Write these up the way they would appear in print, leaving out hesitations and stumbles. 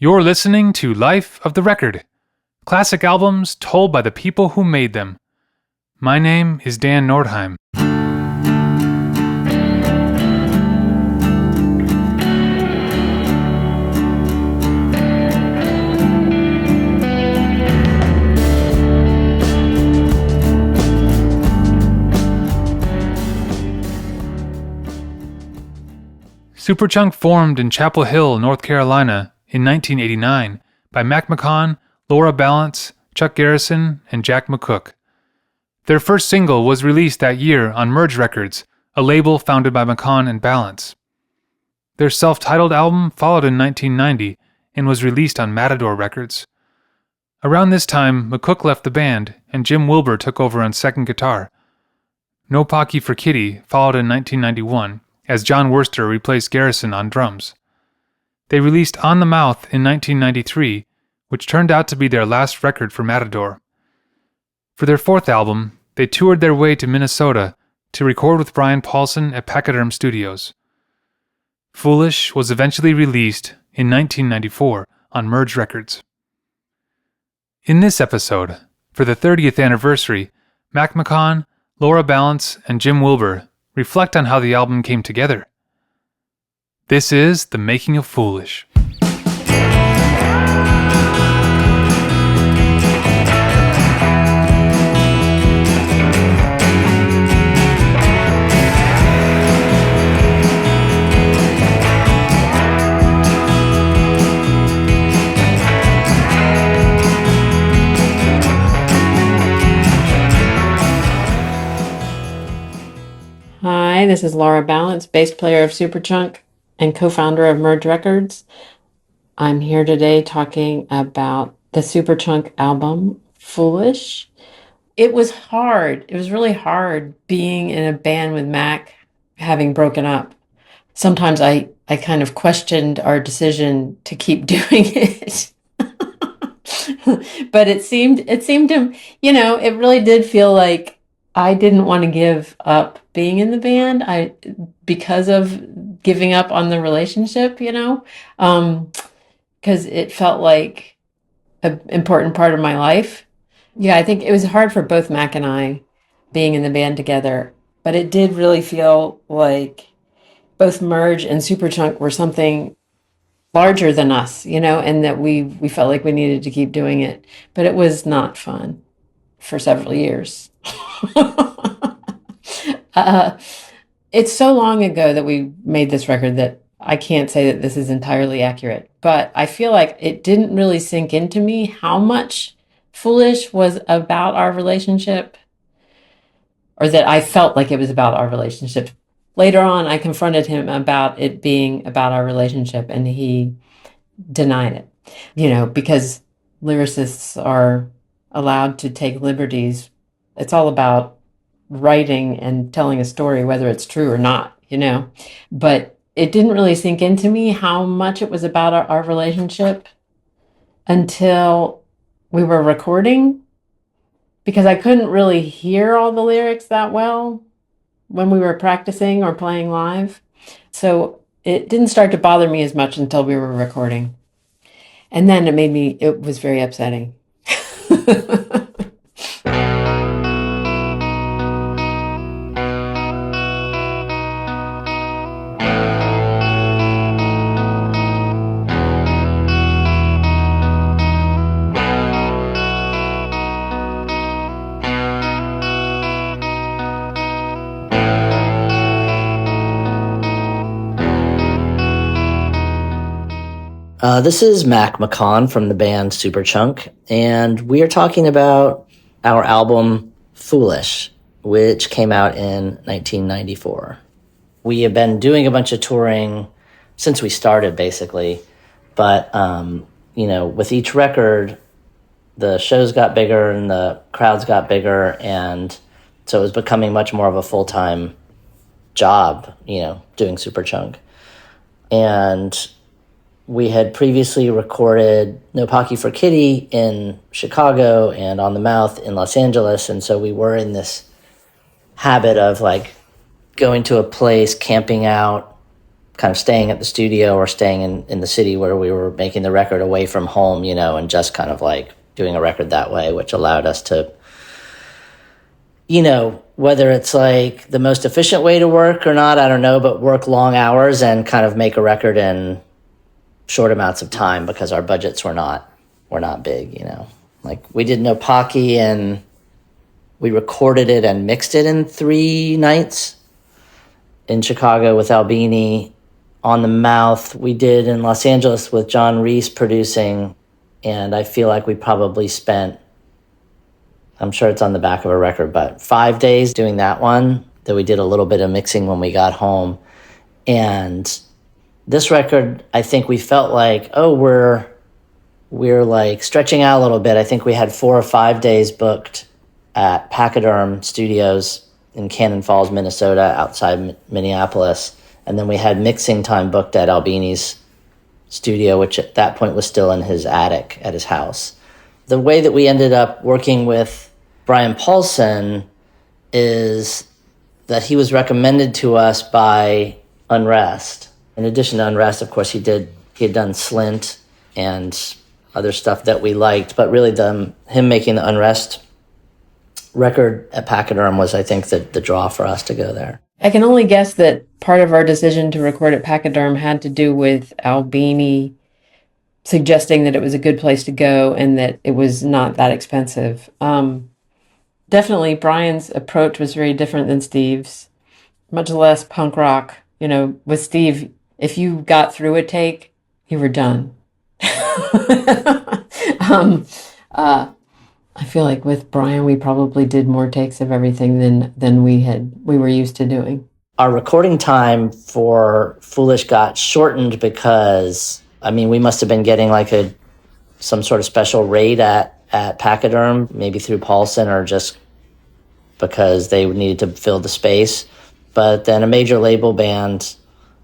You're listening to Life of the Record, classic albums told by the people who made them. My name is Dan Nordheim. Superchunk formed in Chapel Hill, North Carolina in 1989 by McCaughan, Laura Ballance, Chuck Garrison, and Jack McCook. Their first single was released that year on Merge Records, a label founded by McCaughan and Ballance. Their self-titled album followed in 1990 and was released on Matador Records. Around this time, McCook left the band and Jim Wilbur took over on second guitar. No Pocky for Kitty followed in 1991, as John Worster replaced Garrison on drums. They released On the Mouth in 1993, which turned out to be their last record for Matador. For their fourth album, they toured their way to Minnesota to record with Brian Paulson at Pachyderm Studios. Foolish was eventually released in 1994 on Merge Records. In this episode, for the 30th anniversary, McCaughan, Laura Ballance, and Jim Wilbur reflect on how the album came together. This is The Making of Foolish. Hi, this is Laura Ballance, bass player of Superchunk and co-founder of Merge Records. I'm here today talking about the Superchunk album, Foolish. It was hard. It was really hard being in a band with Mac, having broken up. Sometimes I kind of questioned our decision to keep doing it. But it seemed to, it really did feel like I didn't want to give up being in the band because of giving up on the relationship, because it felt like an important part of my life. Yeah, I think it was hard for both Mac and I being in the band together, but it did really feel like both Merge and Superchunk were something larger than us, and that we felt like we needed to keep doing it. But it was not fun for several years. It's so long ago that we made this record that I can't say that this is entirely accurate, but I feel like it didn't really sink into me how much Foolish was about our relationship, or that I felt like it was about our relationship. Later on, I confronted him about it being about our relationship, and he denied it, because lyricists are allowed to take liberties. It's all about writing and telling a story, whether it's true or not, But it didn't really sink into me how much it was about our relationship until we were recording, because I couldn't really hear all the lyrics that well when we were practicing or playing live. So it didn't start to bother me as much until we were recording. And then it was very upsetting. This is McCaughan from the band Superchunk, and we are talking about our album Foolish, which came out in 1994. We have been doing a bunch of touring since we started, basically, but, with each record, the shows got bigger and the crowds got bigger, and so it was becoming much more of a full-time job, doing Superchunk. And we had previously recorded No Pocky for Kitty in Chicago and On the Mouth in Los Angeles, and so we were in this habit of going to a place, camping out, kind of staying at the studio or staying in the city where we were making the record away from home, and just kind of like doing a record that way, which allowed us to, whether it's like the most efficient way to work or not, I don't know, but work long hours and kind of make a record in short amounts of time because our budgets were not big, Like we did No Pocky and we recorded it and mixed it in 3 nights in Chicago with Albini. On the Mouth we did in Los Angeles with John Reese producing, and I feel like we probably spent, I'm sure it's on the back of a record, but 5 days doing that one. That we did a little bit of mixing when we got home. And this record, I think we felt like, we're like stretching out a little bit. I think we had 4 or 5 days booked at Pachyderm Studios in Cannon Falls, Minnesota, outside Minneapolis. And then we had mixing time booked at Albini's studio, which at that point was still in his attic at his house. The way that we ended up working with Brian Paulson is that he was recommended to us by Unrest. In addition to Unrest, of course, he had done Slint and other stuff that we liked, but really him making the Unrest record at Pachyderm was, I think, the draw for us to go there. I can only guess that part of our decision to record at Pachyderm had to do with Albini suggesting that it was a good place to go and that it was not that expensive. Definitely, Brian's approach was very different than Steve's, much less punk rock. With Steve, if you got through a take, you were done. I feel like with Brian, we probably did more takes of everything than we were used to doing. Our recording time for Foolish got shortened because, we must have been getting like some sort of special rate at Pachyderm, maybe through Paulson or just because they needed to fill the space. But then a major label band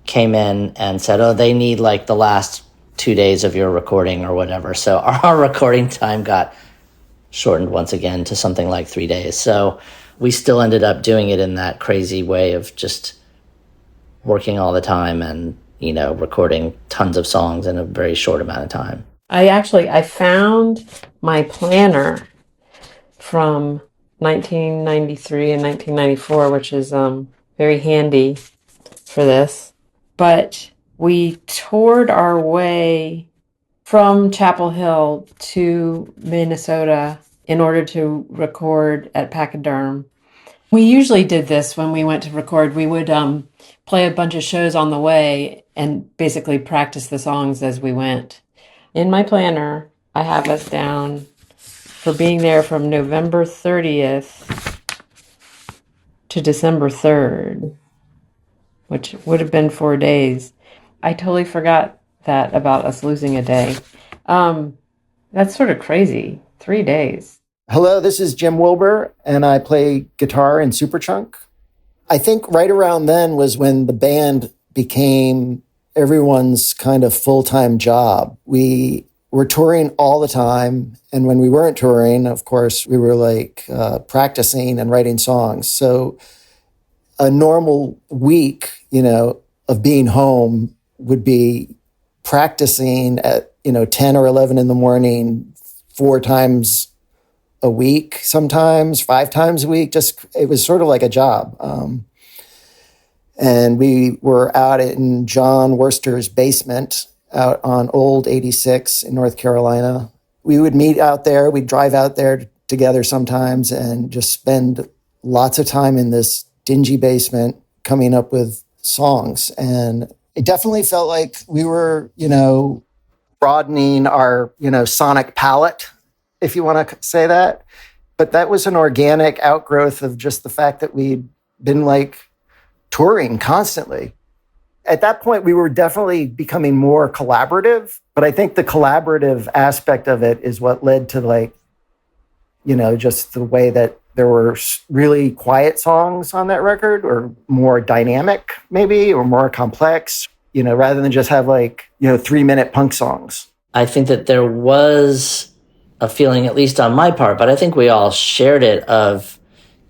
came in and said, they need like the last 2 days of your recording or whatever. So our recording time got shortened once again to something like 3 days. So we still ended up doing it in that crazy way of just working all the time and, recording tons of songs in a very short amount of time. I found my planner from 1993 and 1994, which is very handy for this. But we toured our way from Chapel Hill to Minnesota in order to record at Pachyderm. We usually did this when we went to record. We would play a bunch of shows on the way and basically practice the songs as we went. In my planner, I have us down for being there from November 30th to December 3rd, which would have been 4 days. I totally forgot that about us losing a day. That's sort of crazy. 3 days. Hello, this is Jim Wilbur, and I play guitar in Superchunk. I think right around then was when the band became everyone's kind of full-time job. We were touring all the time, and when we weren't touring, of course, we were like practicing and writing songs. So a normal week, of being home would be practicing at, 10 or 11 in the morning, 4 times a week, sometimes 5 times a week. It was sort of like a job. And we were out in John Worster's basement out on Old 86 in North Carolina. We would meet out there. We'd drive out there together sometimes and just spend lots of time in this dingy basement coming up with songs. And it definitely felt like we were, broadening our, sonic palette, if you want to say that. But that was an organic outgrowth of just the fact that we'd been like touring constantly. At that point, we were definitely becoming more collaborative, but I think the collaborative aspect of it is what led to just the way that there were really quiet songs on that record, or more dynamic maybe, or more complex, rather than just have 3-minute punk songs. I think that there was a feeling, at least on my part, but I think we all shared it, of,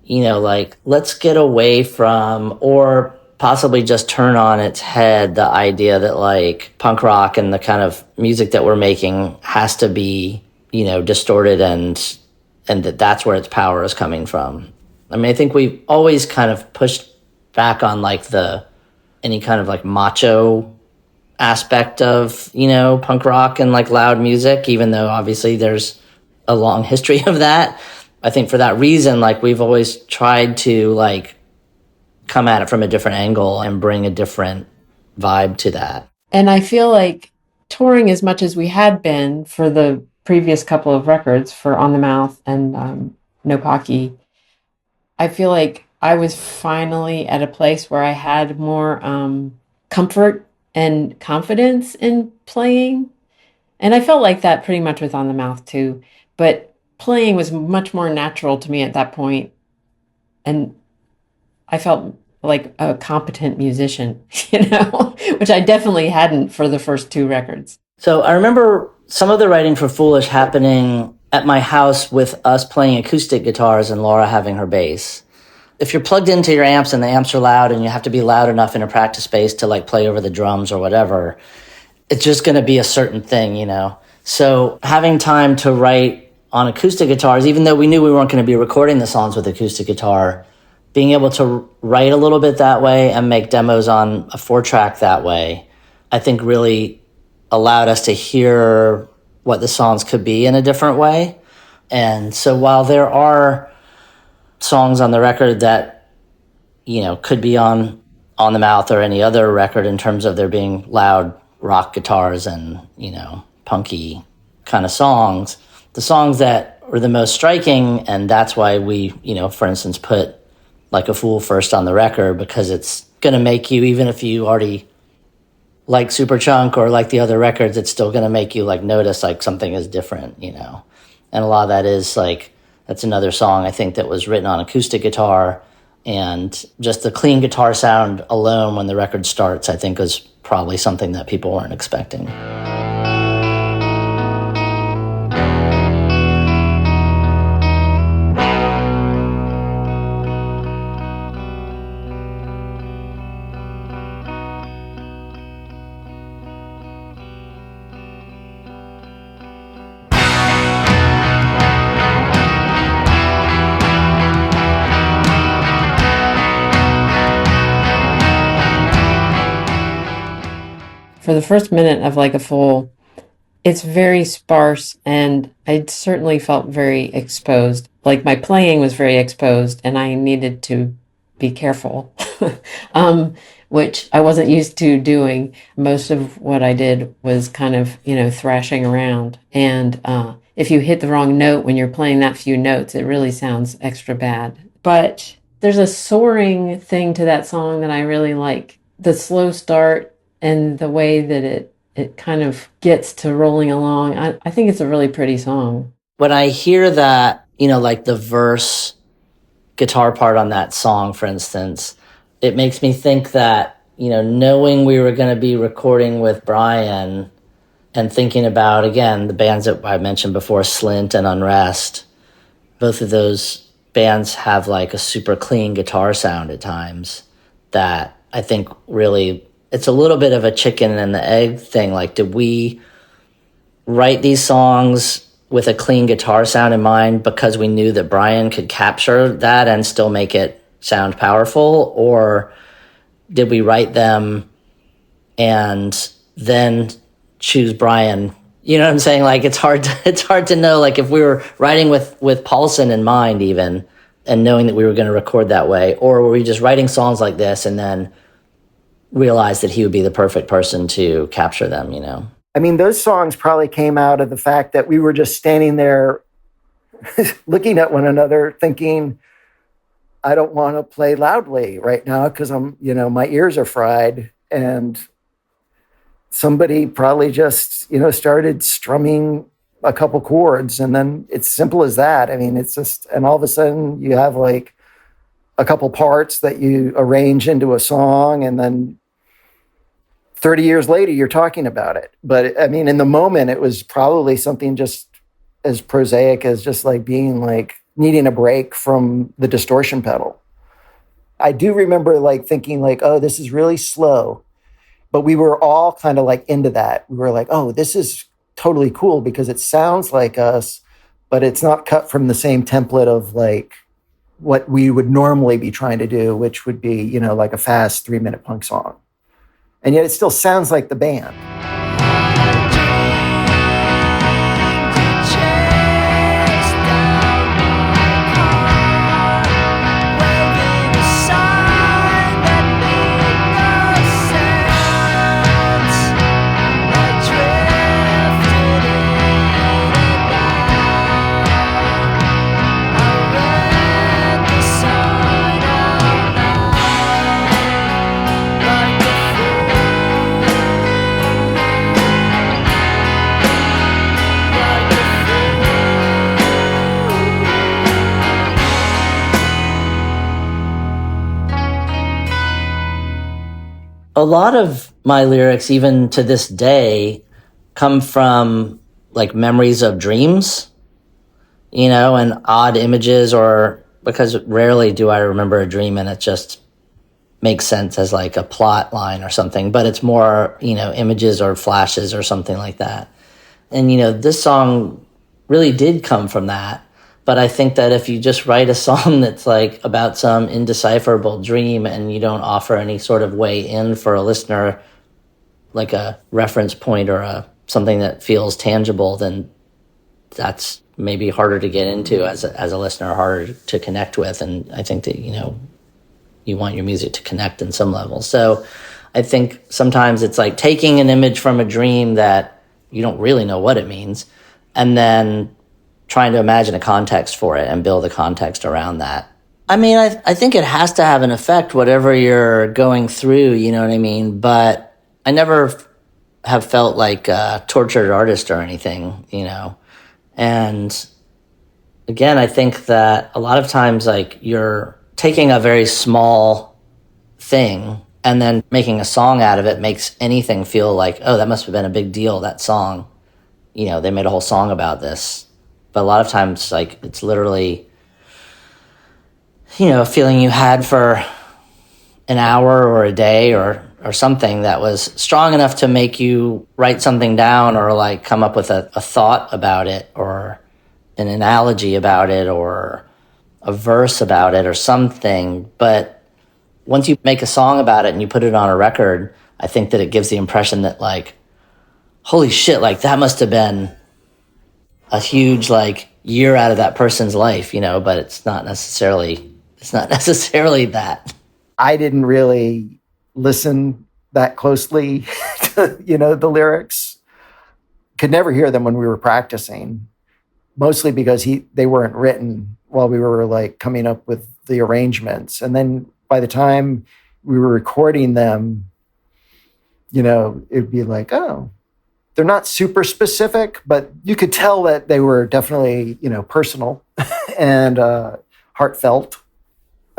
let's get away from, or possibly just turn on its head the idea that like punk rock and the kind of music that we're making has to be, distorted and that's where its power is coming from. I mean, I think we've always kind of pushed back on like any kind of like macho aspect of, punk rock and like loud music, even though obviously there's a long history of that. I think for that reason, like we've always tried to like come at it from a different angle and bring a different vibe to that. And I feel like touring as much as we had been for the previous couple of records for On the Mouth and No Pocky, I feel like I was finally at a place where I had more comfort and confidence in playing. And I felt like that pretty much with On the Mouth too. But playing was much more natural to me at that point. And I felt like a competent musician, which I definitely hadn't for the first two records. So I remember some of the writing for Foolish happening at my house with us playing acoustic guitars and Laura having her bass. If you're plugged into your amps and the amps are loud and you have to be loud enough in a practice space to like play over the drums or whatever, it's just going to be a certain thing, So having time to write on acoustic guitars, even though we knew we weren't going to be recording the songs with acoustic guitar, being able to write a little bit that way and make demos on a 4-track that way, I think really allowed us to hear what the songs could be in a different way. And so while there are songs on the record that, could be on the Mouth or any other record in terms of there being loud rock guitars and, punky kind of songs, the songs that were the most striking, and that's why we, for instance, put Like a Fool first on the record, because it's going to make you, even if you already like Superchunk or like the other records, it's still going to make you like notice like something is different, And a lot of that is like, that's another song I think that was written on acoustic guitar, and just the clean guitar sound alone when the record starts, I think is probably something that people weren't expecting. For the first minute of Like a Fool, it's very sparse, and I certainly felt very exposed. Like my playing was very exposed, and I needed to be careful, which I wasn't used to doing. Most of what I did was kind of, thrashing around. And if you hit the wrong note when you're playing that few notes, it really sounds extra bad. But there's a soaring thing to that song that I really like. The slow start and the way that it kind of gets to rolling along. I think it's a really pretty song. When I hear that, like the verse guitar part on that song, for instance, it makes me think that, knowing we were going to be recording with Brian and thinking about, again, the bands that I mentioned before, Slint and Unrest, both of those bands have like a super clean guitar sound at times that I think really, it's a little bit of a chicken and the egg thing. Like, did we write these songs with a clean guitar sound in mind because we knew that Brian could capture that and still make it sound powerful? Or did we write them and then choose Brian? You know what I'm saying? Like, it's hard to know, like, if we were writing with Paulson in mind even, and knowing that we were going to record that way, or were we just writing songs like this and then realized that he would be the perfect person to capture them, I mean, those songs probably came out of the fact that we were just standing there looking at one another thinking, I don't want to play loudly right now because my ears are fried. And somebody probably just, started strumming a couple chords, and then it's simple as that. I mean, it's just, and all of a sudden you have like a couple parts that you arrange into a song, and then 30 years later you're talking about it. But I mean, in the moment, it was probably something just as prosaic as just like being like needing a break from the distortion pedal. I do remember like thinking like, oh, this is really slow. But we were all kind of like into that. We were like, oh, this is totally cool because it sounds like us, but it's not cut from the same template of like what we would normally be trying to do, which would be, you know, like a fast 3-minute punk song. And yet it still sounds like the band. A lot of my lyrics, even to this day, come from like memories of dreams, you know, and odd images, or because rarely do I remember a dream and it just makes sense as like a plot line or something, but it's more, you know, images or flashes or something like that. And, you know, this song really did come from that. But I think that if you just write a song that's like about some indecipherable dream and you don't offer any sort of way in for a listener, like a reference point or something that feels tangible, then that's maybe harder to get into as a listener, harder to connect with. And I think that, you know, you want your music to connect in some level. So I think sometimes it's like taking an image from a dream that you don't really know what it means, and then trying to imagine a context for it and build a context around that. I mean, I think it has to have an effect, whatever you're going through, you know what I mean? But I never have felt like a tortured artist or anything, you know? And again, I think that a lot of times, like, you're taking a very small thing and then making a song out of it makes anything feel like, oh, that must have been a big deal, that song. You know, they made a whole song about this. But a lot of times, like, it's literally, you know, a feeling you had for an hour or a day or something that was strong enough to make you write something down or like come up with a thought about it or an analogy about it or a verse about it or something. But once you make a song about it and you put it on a record, I think that it gives the impression that, like, holy shit, like, that must have been a huge, like, year out of that person's life, you know, but it's not necessarily that. I didn't really listen that closely to, you know, the lyrics. Could never hear them when we were practicing, mostly because they weren't written while we were like coming up with the arrangements. And then by the time we were recording them, you know, it'd be like, oh, they're not super specific, but you could tell that they were definitely, you know, personal and heartfelt.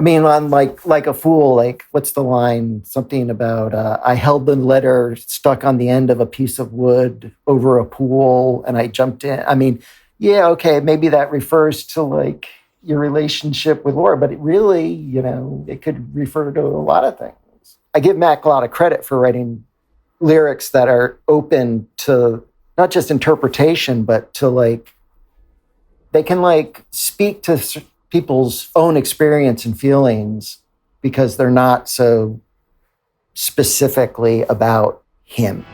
I mean, on like a fool, like, what's the line? Something about, I held the letter stuck on the end of a piece of wood over a pool and I jumped in. I mean, yeah, okay, maybe that refers to like your relationship with Laura, but it really, you know, it could refer to a lot of things. I give Mac a lot of credit for writing lyrics that are open to not just interpretation, but to like, they can like speak to people's own experience and feelings because they're not so specifically about him.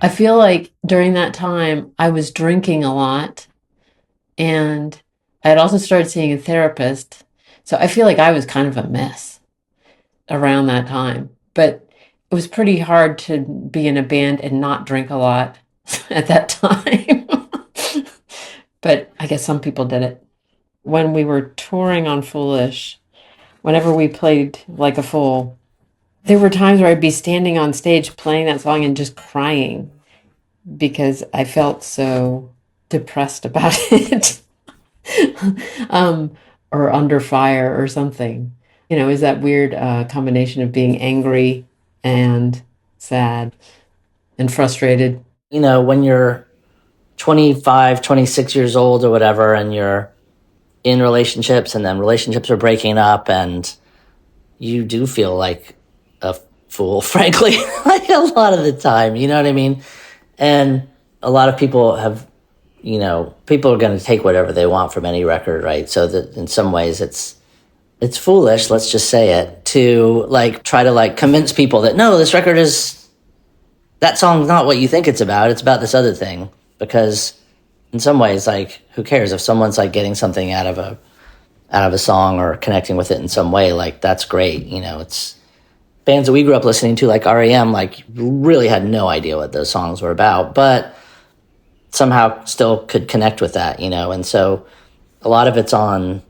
I feel like during that time, I was drinking a lot, and I had also started seeing a therapist. So I feel like I was kind of a mess around that time. But it was pretty hard to be in a band and not drink a lot. at that time. But I guess some people did it. When we were touring on Foolish, whenever we played like a fool, there were times where I'd be standing on stage playing that song and just crying because I felt so depressed about it. um, or under fire or something. Is that weird combination of being angry and sad and frustrated. When you're 25, 26 years old or whatever, and you're in relationships and then relationships are breaking up, and you do feel like a fool, frankly, like a lot of the time, you know what I mean? And a lot of people have, people are going to take whatever they want from any record, right? So that in some ways it's foolish, let's just say it, to try to convince people that no, this record that song's not what you think it's about this other thing. Because in some ways, who cares if someone's getting something out of a song or connecting with it in some way, that's great. It's bands that we grew up listening to, like REM, really had no idea what those songs were about, but somehow still could connect with that, and so a lot of it's on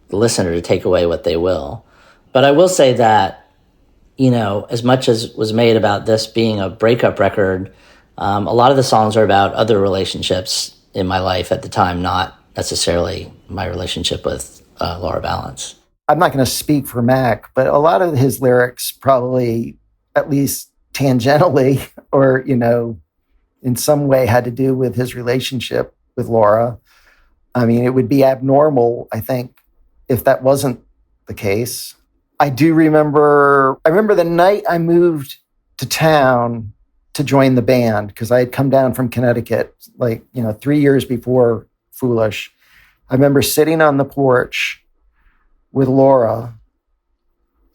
the listener to take away what they will. But I will say that, as much as was made about this being a breakup record, a lot of the songs are about other relationships in my life at the time, not necessarily my relationship with Laura Ballance. I'm not going to speak for Mac, but a lot of his lyrics probably, at least tangentially or, in some way had to do with his relationship with Laura. I mean, it would be abnormal, I think, if that wasn't the case. I remember the night I moved to town to join the band, because I had come down from Connecticut, 3 years before Foolish. I remember sitting on the porch with Laura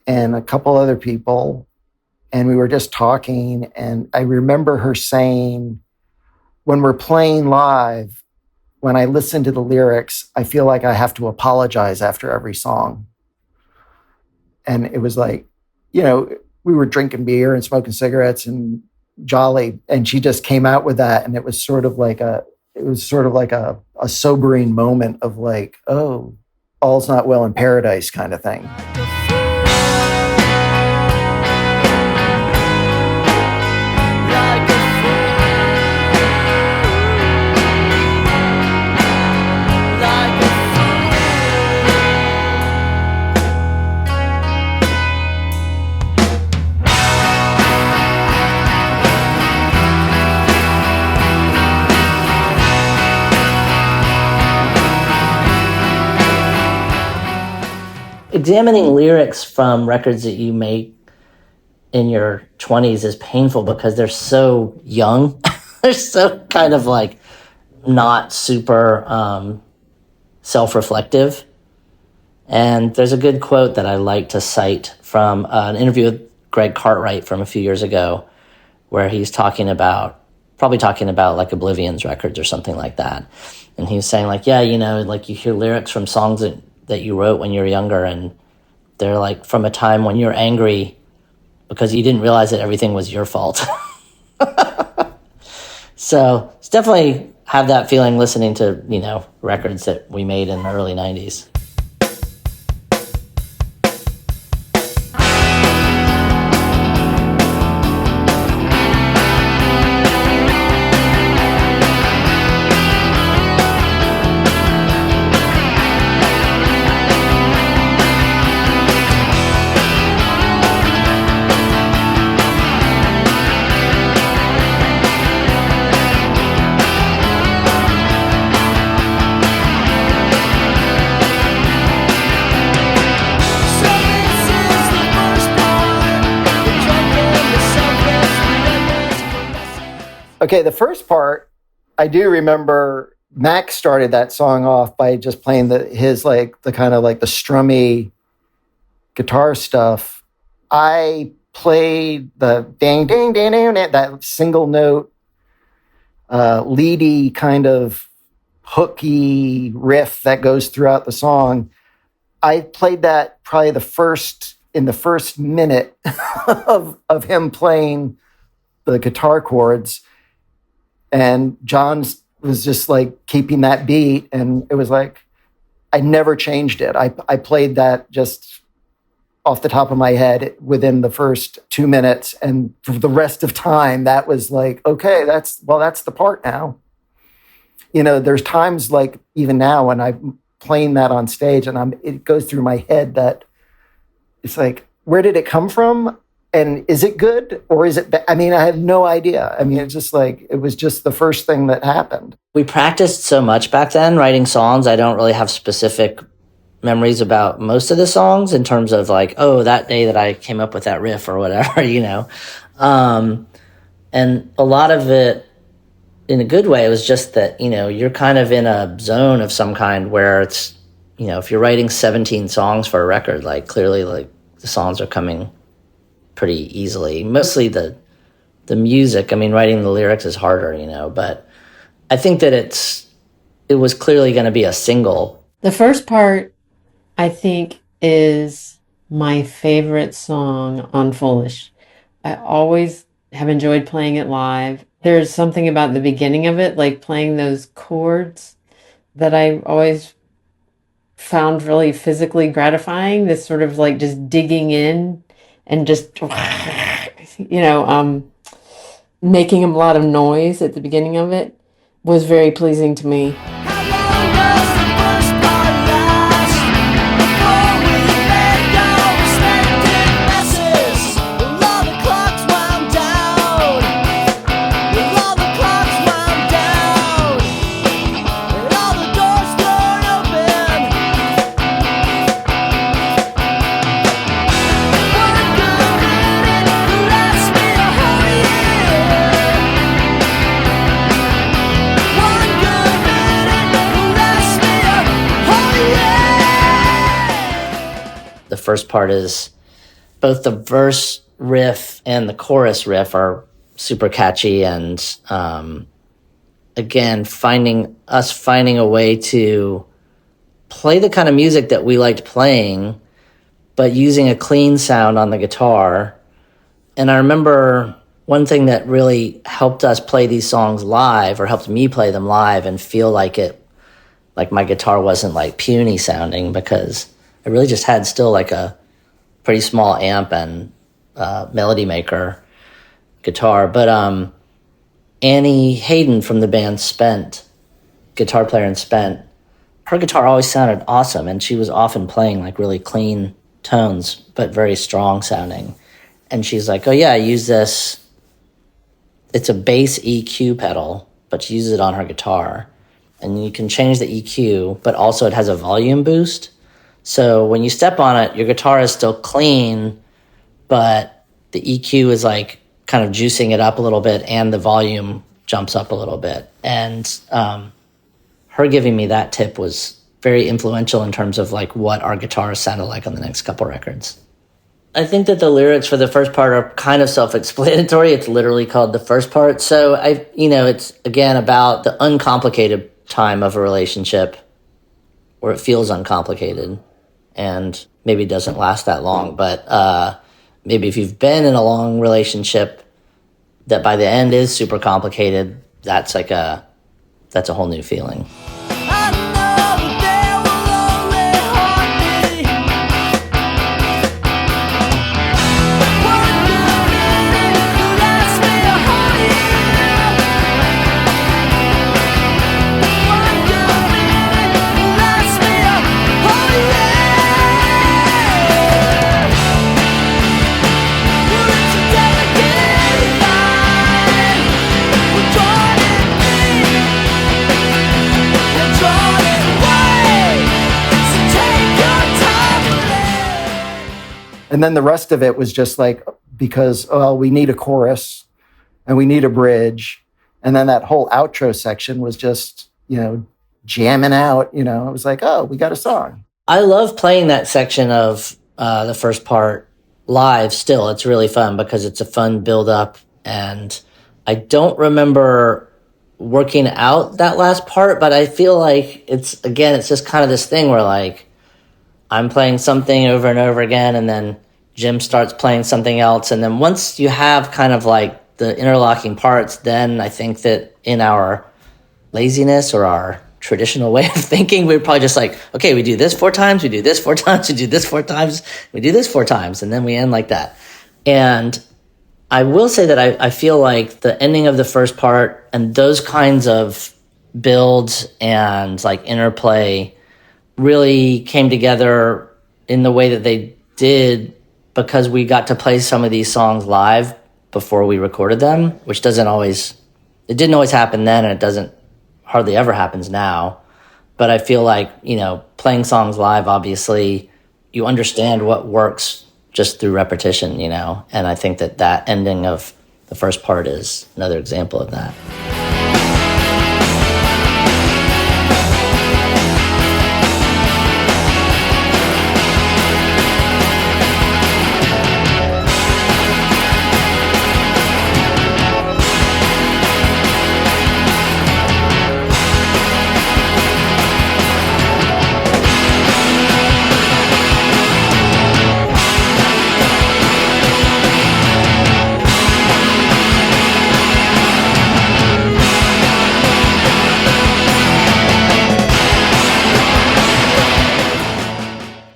and a couple other people, and we were just talking, and I remember her saying, when we're playing live, when I listen to the lyrics, I feel like I have to apologize after every song. And it was we were drinking beer and smoking cigarettes and jolly, and she just came out with that, and it was sort of like a sobering moment of oh, all's not well in paradise kind of thing. Examining lyrics from records that you make in your 20s is painful because they're so young. They're so kind of not super self-reflective. And there's a good quote that I like to cite from an interview with Greg Cartwright from a few years ago, where he's probably talking about Oblivion's records or something like that. And he was saying you hear lyrics from songs that you wrote when you were younger, and they're from a time when you're angry because you didn't realize that everything was your fault. So it's definitely have that feeling listening to, records that we made in the early 90s. Okay, the first part, I do remember Mac started that song off by just playing the kind of the strummy guitar stuff. I played the ding, ding, ding, ding, that single note, leady kind of hooky riff that goes throughout the song. I played that probably in the first minute of him playing the guitar chords. And John was just like keeping that beat. And it was like, I never changed it. I played that just off the top of my head within the first 2 minutes. And for the rest of time, that was like, okay, that's the part now. You know, there's times like even now when I'm playing that on stage and it goes through my head that it's like, where did it come from? And is it good or is it bad? I mean, I have no idea. I mean, it's just like, it was just the first thing that happened. We practiced so much back then writing songs. I don't really have specific memories about most of the songs in terms of like, oh, that day that I came up with that riff or whatever, you know. And a lot of it, in a good way, it was just that, you know, you're kind of in a zone of some kind where it's, you know, if you're writing 17 songs for a record, like clearly like the songs are coming pretty easily. Mostly the music. I mean, writing the lyrics is harder, you know, but I think that it was clearly going to be a single. The first part, I think, is my favorite song on Foolish. I always have enjoyed playing it live. There's something about the beginning of it, like playing those chords, that I always found really physically gratifying. This sort of like just digging in and just, you know, making a lot of noise at the beginning of it was very pleasing to me. The first part is both the verse riff and the chorus riff are super catchy, and again, finding a way to play the kind of music that we liked playing, but using a clean sound on the guitar. And I remember one thing that really helped us play these songs live, or helped me play them live and feel like my guitar wasn't like puny sounding, because I really just had still like a pretty small amp and melody maker guitar. But Annie Hayden from the band Spent, guitar player in Spent, her guitar always sounded awesome, and she was often playing like really clean tones, but very strong sounding. And she's like, oh yeah, I use this. It's a bass EQ pedal, but she uses it on her guitar. And you can change the EQ, but also it has a volume boost. So when you step on it, your guitar is still clean, but the EQ is like kind of juicing it up a little bit, and the volume jumps up a little bit. And her giving me that tip was very influential in terms of like what our guitars sounded like on the next couple records. I think that the lyrics for the first part are kind of self-explanatory. It's literally called The First Part. So it's again about the uncomplicated time of a relationship where it feels uncomplicated and maybe doesn't last that long. But maybe if you've been in a long relationship that by the end is super complicated, that's a whole new feeling. And then the rest of it was just like, because, we need a chorus and we need a bridge. And then that whole outro section was just, jamming out, it was like, oh, we got a song. I love playing that section of the first part live still. It's really fun because it's a fun build up. And I don't remember working out that last part, but I feel like it's just kind of this thing where like, I'm playing something over and over again, and then Jim starts playing something else. And then once you have kind of like the interlocking parts, then I think that in our laziness or our traditional way of thinking, we're probably just like, okay, we do this 4 times, we do this 4 times, we do this 4 times, we do this 4 times, and then we end like that. And I will say that I feel like the ending of the first part and those kinds of builds and like interplay really came together in the way that they did because we got to play some of these songs live before we recorded them, which didn't always happen then, and it doesn't hardly ever happens now. But I feel like, you know, playing songs live, obviously you understand what works just through repetition, you know, and I think that ending of the first part is another example of that.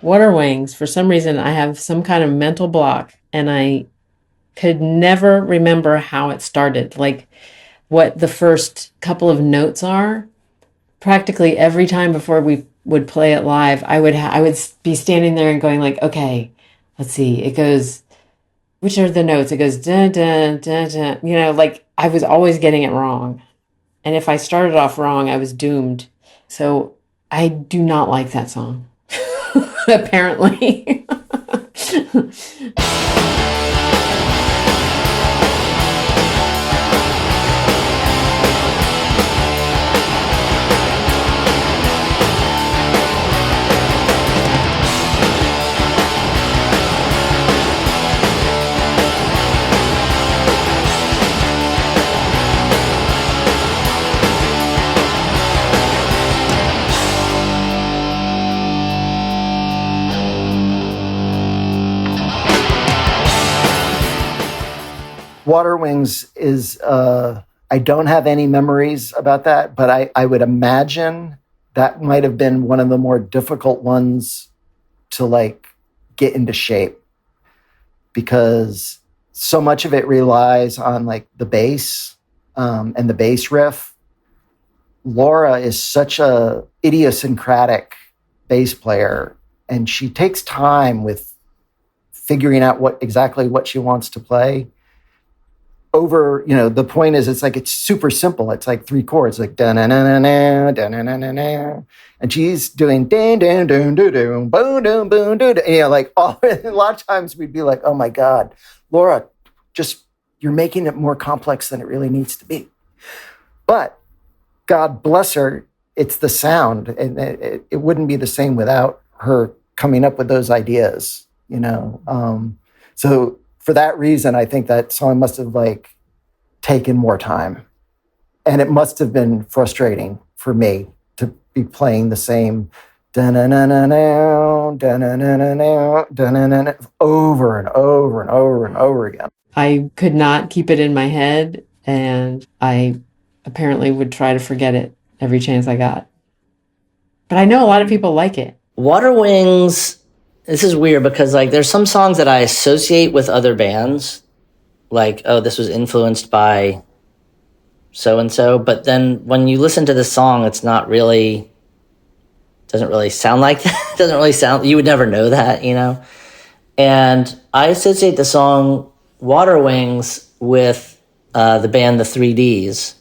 Water Wings, for some reason, I have some kind of mental block, and I could never remember how it started, like what the first couple of notes are. Practically every time before we would play it live, I would be standing there and going like, okay, let's see, it goes, which are the notes? It goes dun dun dun dun, you know, like I was always getting it wrong. And if I started off wrong, I was doomed. So I do not like that song. Apparently. Water Wings is, I don't have any memories about that, but I would imagine that might have been one of the more difficult ones to like get into shape, because so much of it relies on like the bass and the bass riff. Laura is such a idiosyncratic bass player, and she takes time with figuring out exactly what she wants to play. Over, you know, the point is, it's super simple. It's like 3 chords, like da na na na na da na na na na, and she's doing dan dan dan do do boom boom boom do. You know, like a lot of times we'd be like, oh my God, Laura, just you're making it more complex than it really needs to be. But God bless her, it's the sound, and it wouldn't be the same without her coming up with those ideas. You know, so. For that reason, I think that song must have like taken more time, and it must have been frustrating for me to be playing the same da-na-na-na-na, da-na-na-na-na, da-na-na-na, over and over and over and over again. I could not keep it in my head, and I apparently would try to forget it every chance I got. But I know a lot of people like it. Water Wings, this is weird because like there's some songs that I associate with other bands, like, oh, this was influenced by so-and-so, but then when you listen to the song, it's not really, doesn't really sound like that. It doesn't really sound, you would never know that, you know? And I associate the song Water Wings with the band The 3Ds,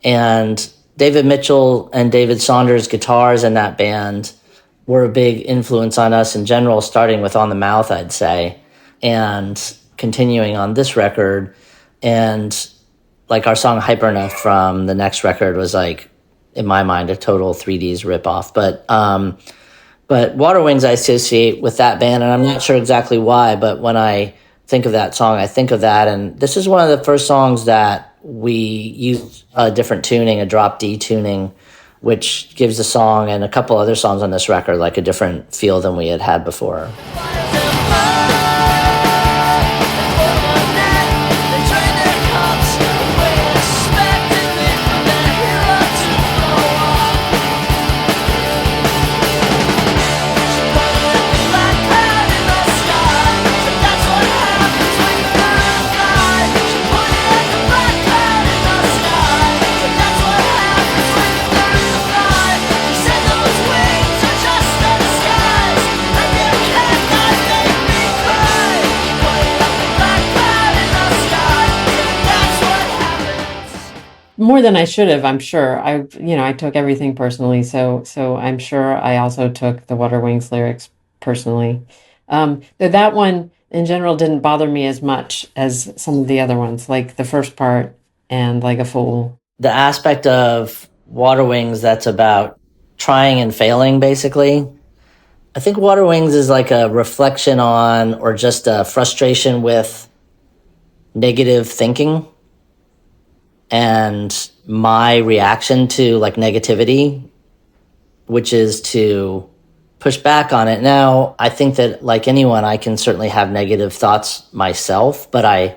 and David Mitchell and David Saunders' guitars in that band were a big influence on us in general, starting with On the Mouth, I'd say, and continuing on this record. And like our song Hyperna from the next record was like, in my mind, a total 3Ds ripoff. But Water Wings I associate with that band, and I'm not sure exactly why, but when I think of that song, I think of that. And this is one of the first songs that we used a different tuning, a drop D tuning, which gives the song and a couple other songs on this record like a different feel than we had before. more than I should have, I'm sure. I took everything personally, so I'm sure I also took the Water Wings lyrics personally. Though that one in general didn't bother me as much as some of the other ones, like the first part and Like a Fool. The aspect of Water Wings that's about trying and failing, basically. I think Water Wings is like a reflection on, or just a frustration with negative thinking and my reaction to like negativity, which is to push back on it. Now, I think that like anyone, I can certainly have negative thoughts myself, but I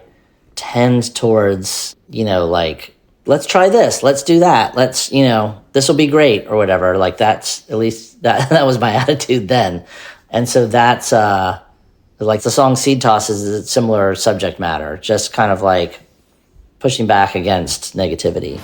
tend towards, like, let's try this, let's do that, let's, this will be great or whatever. Like that's, at least that was my attitude then. And so that's, like the song Seed Toss is a similar subject matter, just kind of like pushing back against negativity.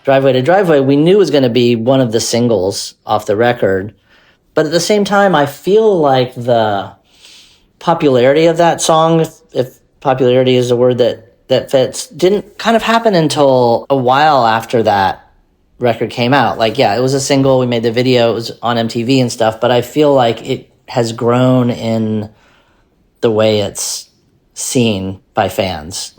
Driveway to Driveway, we knew was going to be one of the singles off the record. But at the same time, I feel like the popularity of that song, if popularity is a word that fits, didn't kind of happen until a while after that record came out. Like, yeah, it was a single. We made the video. It was on MTV and stuff. But I feel like it has grown in the way it's seen by fans.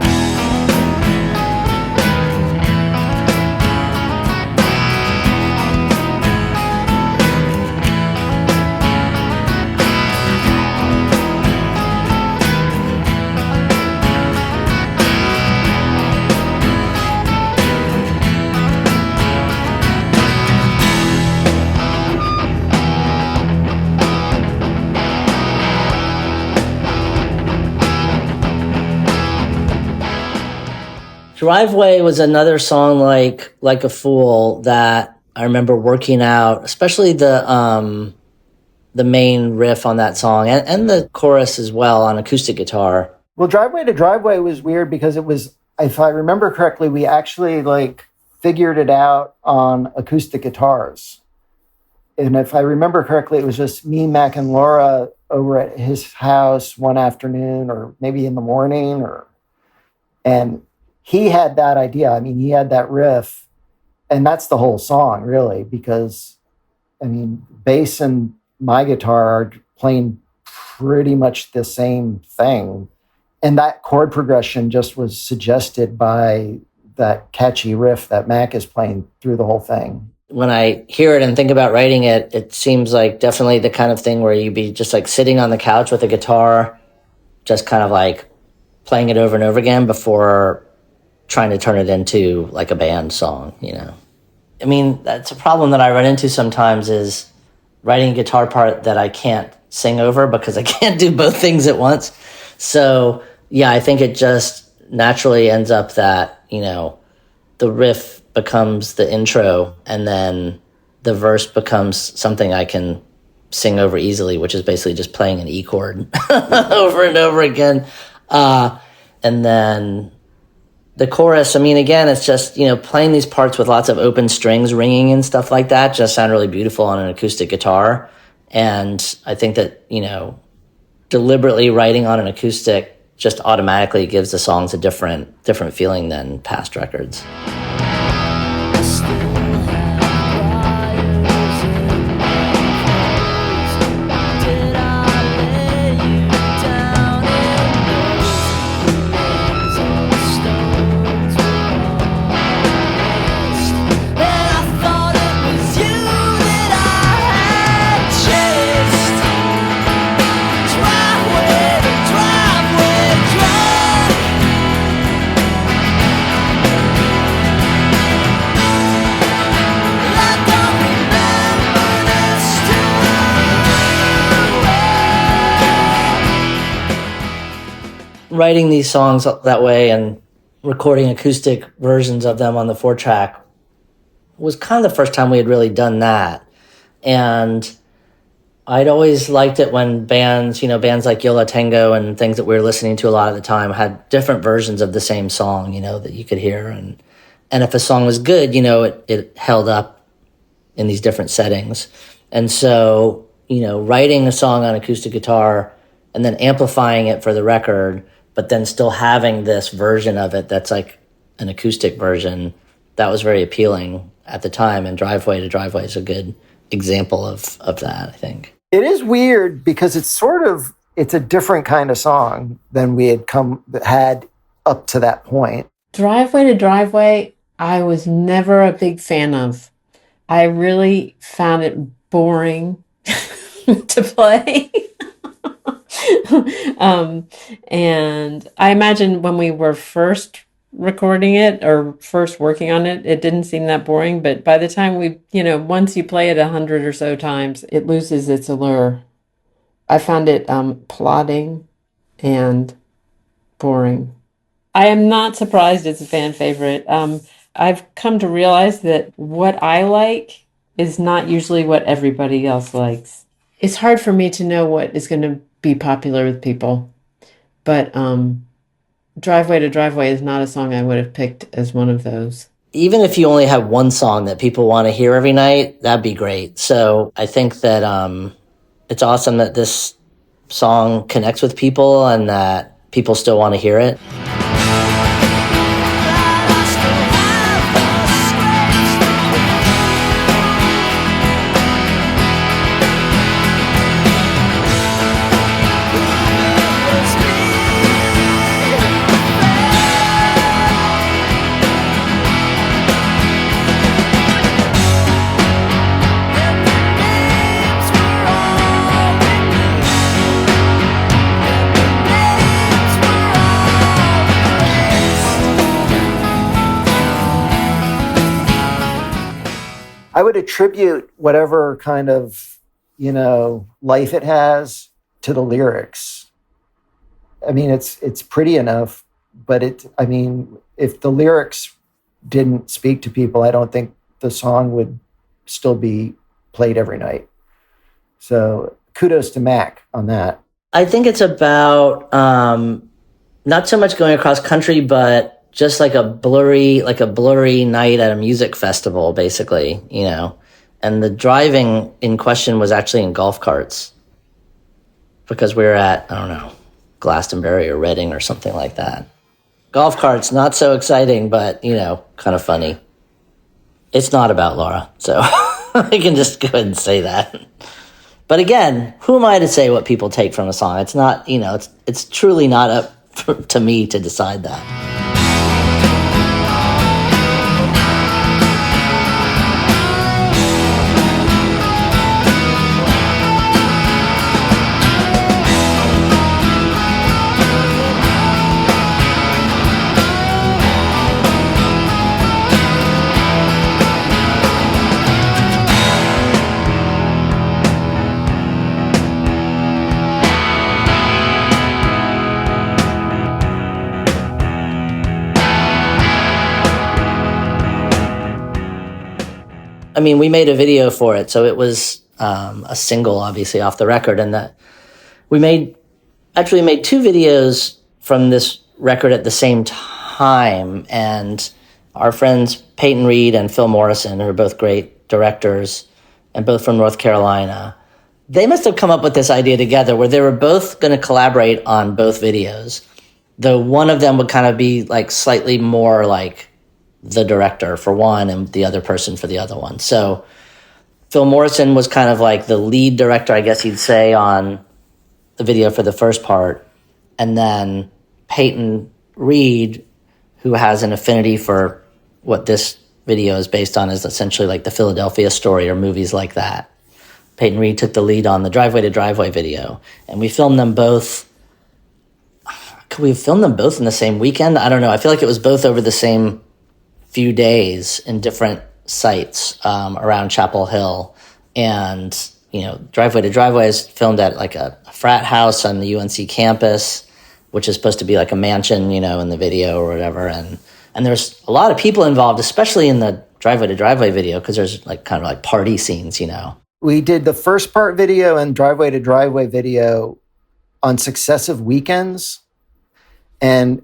Driveway was another song like a Fool that I remember working out, especially the main riff on that song and the chorus as well on acoustic guitar. Well, Driveway to Driveway was weird because it was, if I remember correctly, we actually like figured it out on acoustic guitars. And if I remember correctly, it was just me, Mac, and Laura over at his house one afternoon or maybe in the morning and he had that idea. I mean, he had that riff, and that's the whole song, really, because, I mean, bass and my guitar are playing pretty much the same thing. And that chord progression just was suggested by that catchy riff that Mac is playing through the whole thing. When I hear it and think about writing it, it seems like definitely the kind of thing where you'd be just like sitting on the couch with a guitar, just kind of like playing it over and over again before trying to turn it into like a band song, I mean, that's a problem that I run into sometimes is writing a guitar part that I can't sing over because I can't do both things at once. So yeah, I think it just naturally ends up that, the riff becomes the intro and then the verse becomes something I can sing over easily, which is basically just playing an E chord over and over again. And then the chorus, I mean, again, it's just, playing these parts with lots of open strings ringing and stuff like that just sound really beautiful on an acoustic guitar. And I think that, deliberately writing on an acoustic just automatically gives the songs a different feeling than past records. writing these songs that way and recording acoustic versions of them on the 4-track was kind of the first time we had really done that. And I'd always liked it when bands like Yo La Tengo and things that we were listening to a lot of the time had different versions of the same song, that you could hear. And if a song was good, it held up in these different settings. And so, writing a song on acoustic guitar and then amplifying it for the record, but then still having this version of it that's like an acoustic version, that was very appealing at the time. And Driveway to Driveway is a good example of that, I think. It is weird because it's a different kind of song than we had up to that point. Driveway to Driveway, I was never a big fan of. I really found it boring to play. And I imagine when we were first recording it or first working on it, it didn't seem that boring. But by the time once you play it 100 or so times, it loses its allure. I found it plodding and boring. I am not surprised it's a fan favorite. I've come to realize that what I like is not usually what everybody else likes. It's hard for me to know what is going to be popular with people. But Driveway to Driveway is not a song I would have picked as one of those. Even if you only have one song that people want to hear every night, that'd be great. So I think that it's awesome that this song connects with people and that people still want to hear it. I would attribute whatever kind of, life it has to the lyrics. I mean, it's pretty enough, but if the lyrics didn't speak to people, I don't think the song would still be played every night. So kudos to Mac on that. I think it's about not so much going across country, but just like a blurry night at a music festival, basically, And the driving in question was actually in golf carts because we were at, I don't know, Glastonbury or Reading or something like that. Golf carts, not so exciting, but, kind of funny. It's not about Laura, so I can just go ahead and say that. But again, who am I to say what people take from a song? It's not, it's truly not up to me to decide that. We made a video for it, so it was a single, obviously, off the record, and that we made two videos from this record at the same time, and our friends Peyton Reed and Phil Morrison, who are both great directors and both from North Carolina, they must have come up with this idea together where they were both going to collaborate on both videos, though one of them would kind of be like slightly more like the director for one and the other person for the other one. So Phil Morrison was kind of like the lead director, I guess you'd say, on the video for the first part. And then Peyton Reed, who has an affinity for what this video is based on, is essentially like the Philadelphia Story or movies like that. Peyton Reed took the lead on the Driveway to Driveway video. And we filmed them both. Could we have filmed them both in the same weekend? I don't know. I feel like it was both over the same few days in different sites around Chapel Hill. And, Driveway to Driveway is filmed at like a frat house on the UNC campus. which is supposed to be like a mansion, in the video or whatever. And there's a lot of people involved, especially in the driveway to driveway video, because there's like kind of like party scenes. We did the first part video and driveway to driveway video on successive weekends. And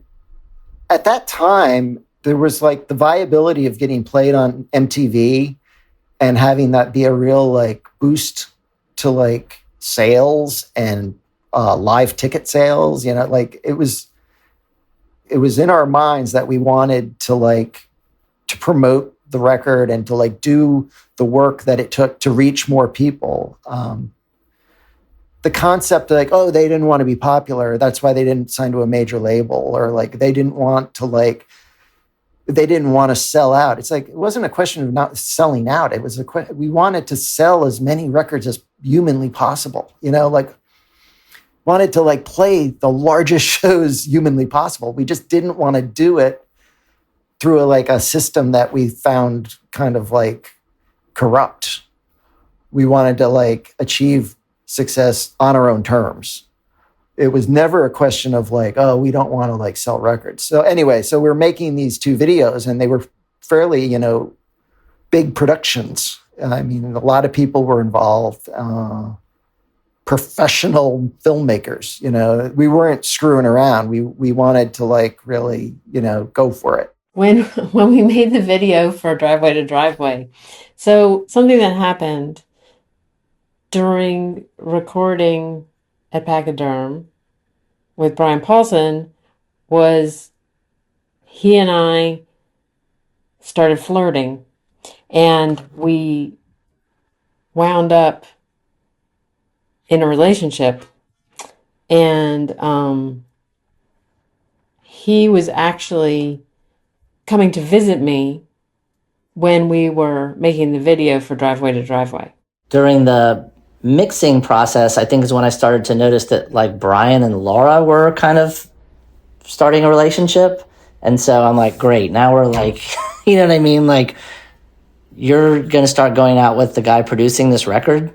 at that time, there was like the viability of getting played on MTV and having that be a real like boost to like sales and live ticket sales. Like it was in our minds that we wanted to promote the record and to like do the work that it took to reach more people. The concept like, oh, they didn't want to be popular, that's why they didn't sign to a major label, or like they didn't want to sell out. It's like, it wasn't a question of not selling out. It was we wanted to sell as many records as humanly possible, wanted to like play the largest shows humanly possible. We just didn't want to do it through a system that we found kind of like corrupt. We wanted to like achieve success on our own terms. It was never a question of like, oh, we don't want to like sell records. So anyway, so we're making these two videos and they were fairly, big productions. I mean, a lot of people were involved, professional filmmakers, we weren't screwing around. We wanted to like really, go for it. When we made the video for Driveway to Driveway, so something that happened during recording at Pachyderm with Brian Paulson was he and I started flirting, and we wound up in a relationship. And he was actually coming to visit me when we were making the video for Driveway to Driveway. During the mixing process, I think is when I started to notice that like Brian and Laura were kind of starting a relationship. And so I'm like, great, now we're like, you know what I mean? Like, you're going to start going out with the guy producing this record.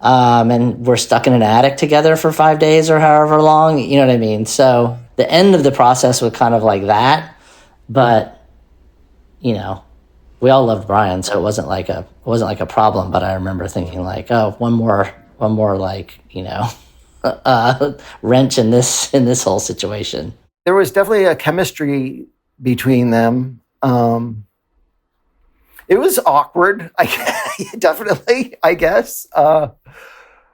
And we're stuck in an attic together for 5 days or however long, you know what I mean? So the end of the process was kind of like that. But, we all loved Brian, so it wasn't like a problem. But I remember thinking like, oh, one more like, wrench in this whole situation. There was definitely a chemistry between them. It was awkward, definitely, I guess.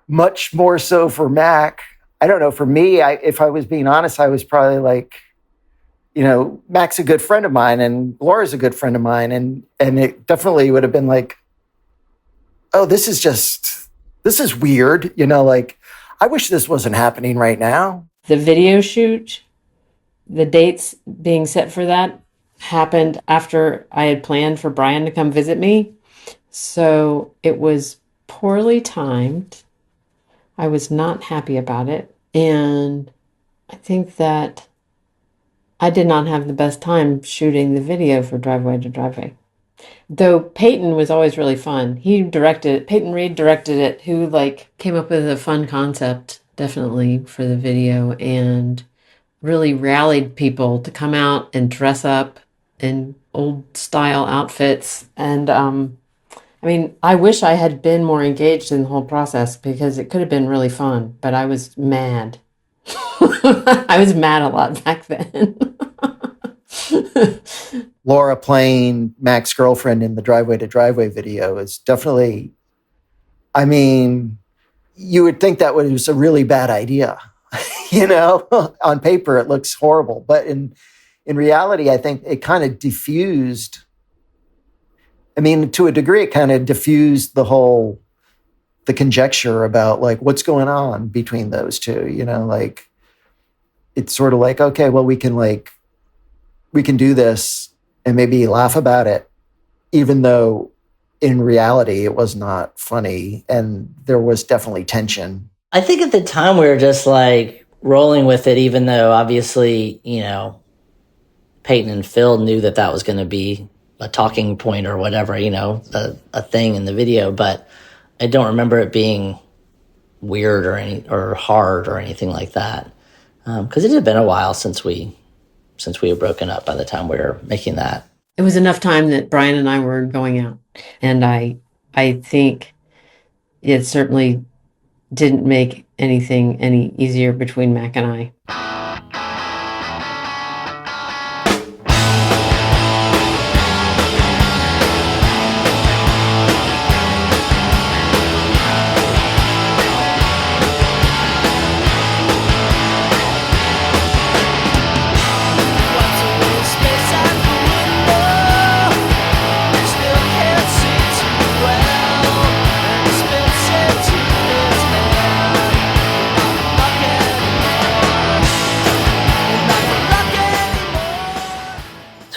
Much more so for Mac. I don't know. For me, if I was being honest, I was probably like, Mac's a good friend of mine and Laura's a good friend of mine. And it definitely would have been like, oh, this is weird. Like, I wish this wasn't happening right now. The video shoot, the dates being set for that happened after I had planned for Brian to come visit me. So it was poorly timed. I was not happy about it. And I think that I did not have the best time shooting the video for Driveway to Driveway. Though Peyton was always really fun. Peyton Reed directed it, who came up with a fun concept, definitely, for the video, and really rallied people to come out and dress up in old style outfits. And I wish I had been more engaged in the whole process, because it could have been really fun, but I was mad. I was mad a lot back then. Laura playing Mac's girlfriend in the Driveway to Driveway video is definitely, you would think that was a really bad idea. On paper it looks horrible, but in reality, I think it kind of diffused. To a degree, it kind of diffused the conjecture about what's going on between those two. It's sort of like, okay, well, we can do this and maybe laugh about it, even though in reality it was not funny and there was definitely tension. I think at the time we were just rolling with it, even though obviously, Peyton and Phil knew that was going to be a talking point or whatever, a thing in the video, but I don't remember it being weird or hard or anything like that. because it had been a while since we had broken up by the time we were making that. It was enough time that Brian and I were going out, and I think it certainly didn't make anything any easier between Mac and I.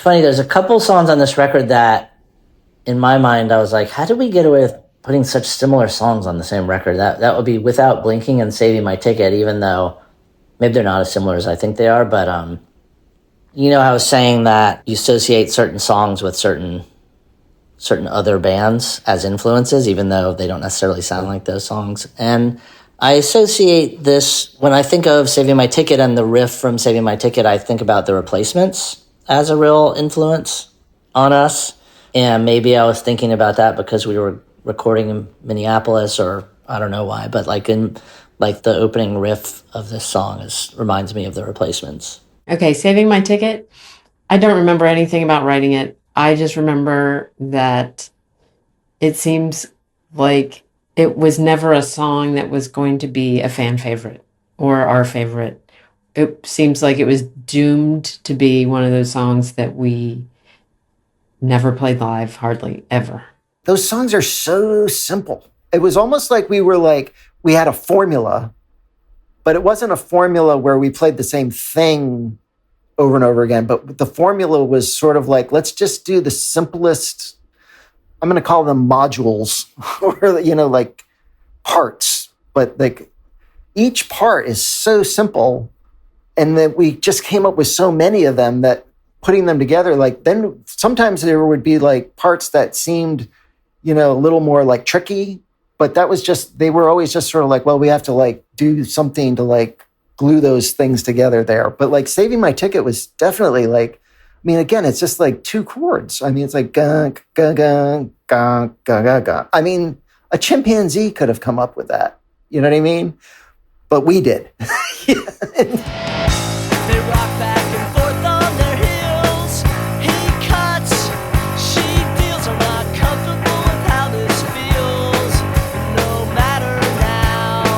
Funny, there's a couple songs on this record that, in my mind, I was like, how did we get away with putting such similar songs on the same record? That would be Without Blinking and Saving My Ticket, even though maybe they're not as similar as I think they are. But, I was saying that you associate certain songs with certain other bands as influences, even though they don't necessarily sound like those songs. And I associate this, when I think of Saving My Ticket and the riff from Saving My Ticket, I think about The Replacements as a real influence on us. And maybe I was thinking about that because we were recording in Minneapolis, or I don't know why, but the opening riff of this song reminds me of The Replacements. Okay, Saving My Ticket. I don't remember anything about writing it. I just remember that it seems like it was never a song that was going to be a fan favorite or our favorite. It seems like it was doomed to be one of those songs that we never played live, hardly ever. Those songs are so simple. It was almost like we had a formula, but it wasn't a formula where we played the same thing over and over again. But the formula was sort of like, let's just do the simplest, I'm going to call them modules, or, parts. But each part is so simple. And then we just came up with so many of them that putting them together, then sometimes there would be parts that seemed, a little more tricky, but that was they were always just sort of well, we have to do something to glue those things together there. But Saving My Ticket was definitely again, it's just 2 chords. It's ga, ga, ga, ga, ga, ga, ga. A chimpanzee could have come up with that. You know what I mean? But we did. They rock back and forth on their heels. He cuts, she deals. I'm not comfortable with how this feels. No matter now.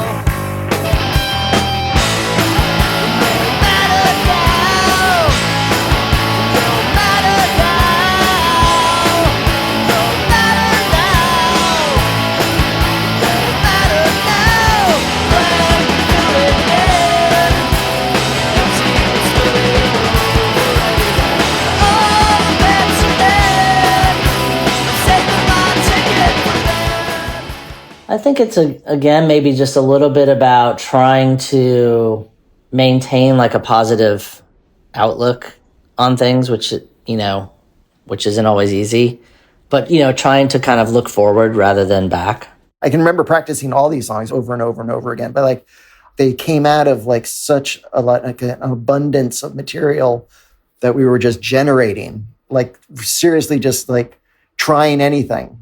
No matter now. No matter now. No matter now. No matter now. When will it end? I think it's, again, maybe just a little bit about trying to maintain a positive outlook on things, which isn't always easy, but, trying to kind of look forward rather than back. I can remember practicing all these songs over and over and over again, but they came out of such a lot, an abundance of material that we were just generating, seriously just trying anything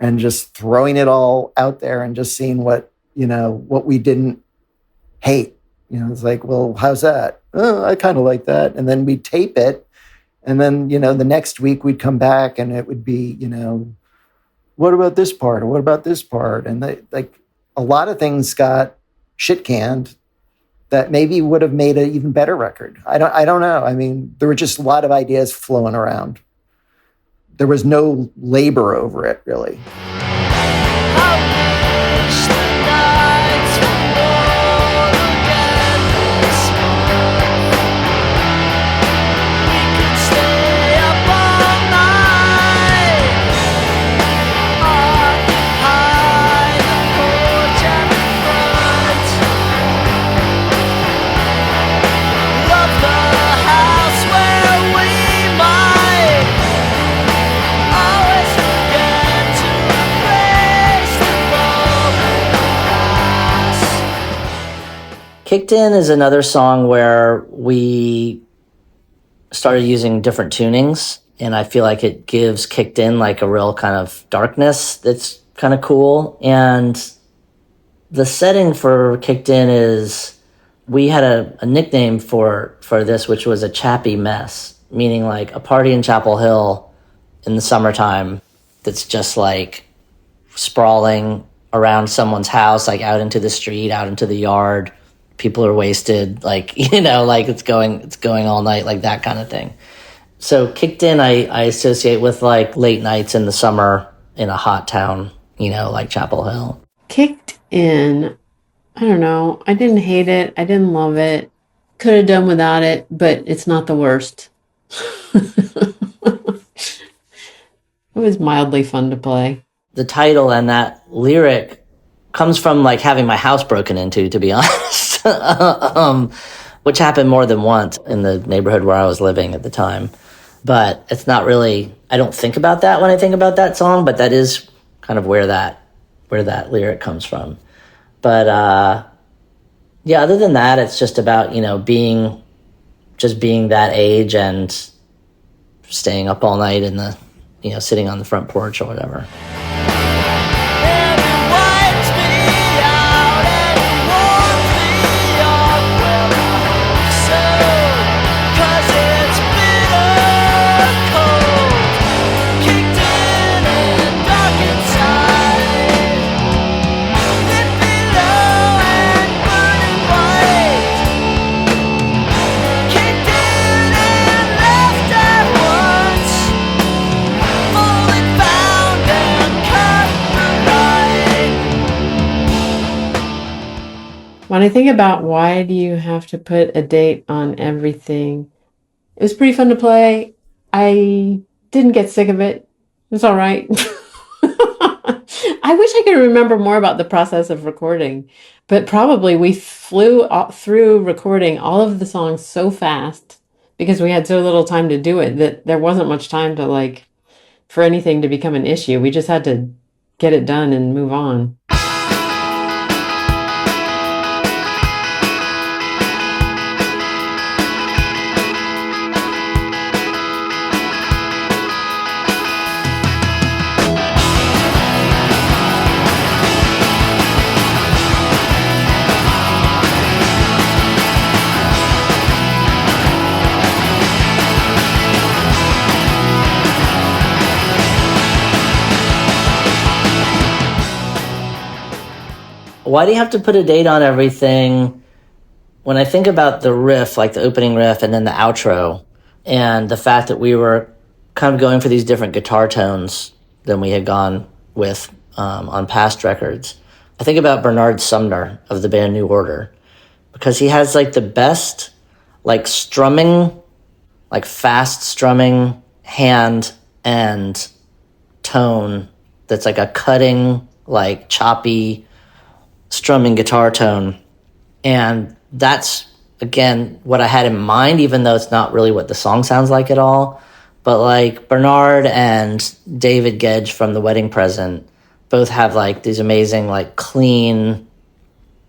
and just throwing it all out there and just seeing what we didn't hate. It's well, how's that? Oh, I kind of like that. And then we'd tape it. And then, the next week we'd come back and it would be, what about this part? Or what about this part? And a lot of things got shit canned that maybe would have made an even better record. I don't know. There were just a lot of ideas flowing around. There was no labor over it, really. Kicked In is another song where we started using different tunings, and I feel like it gives Kicked In like a real kind of darkness that's kind of cool. And the setting for Kicked In is, we had a nickname for this, which was a chappy mess, meaning like a party in Chapel Hill in the summertime that's just like sprawling around someone's house, like out into the street, out into the yard. People are wasted, like, like it's going all night, like that kind of thing. So Kicked In, I associate with like late nights in the summer in a hot town, like Chapel Hill. Kicked In, I don't know. I didn't hate it. I didn't love it. Could have done without it, but it's not the worst. It was mildly fun to play. The title and that lyric comes from like having my house broken into, to be honest. Which happened more than once in the neighborhood where I was living at the time. But it's not really, I don't think about that when I think about that song, but that is kind of where that lyric comes from. But yeah, other than that, it's just about, being that age and staying up all night in the, sitting on the front porch or whatever. When I think about why do you have to put a date on everything, it was pretty fun to play. I didn't get sick of it. It was all right. I wish I could remember more about the process of recording, but probably we flew through recording all of the songs so fast because we had so little time to do it that there wasn't much time to for anything to become an issue. We just had to get it done and move on. Why do you have to put a date on everything? When I think about the riff, like the opening riff and then the outro, and the fact that we were kind of going for these different guitar tones than we had gone with on past records, I think about Bernard Sumner of the band New Order, because he has like the best strumming, fast strumming hand and tone that's like a cutting, choppy strumming guitar tone. And that's, again, what I had in mind, even though it's not really what the song sounds like at all. But Bernard and David Gedge from The Wedding Present both have these amazing, clean,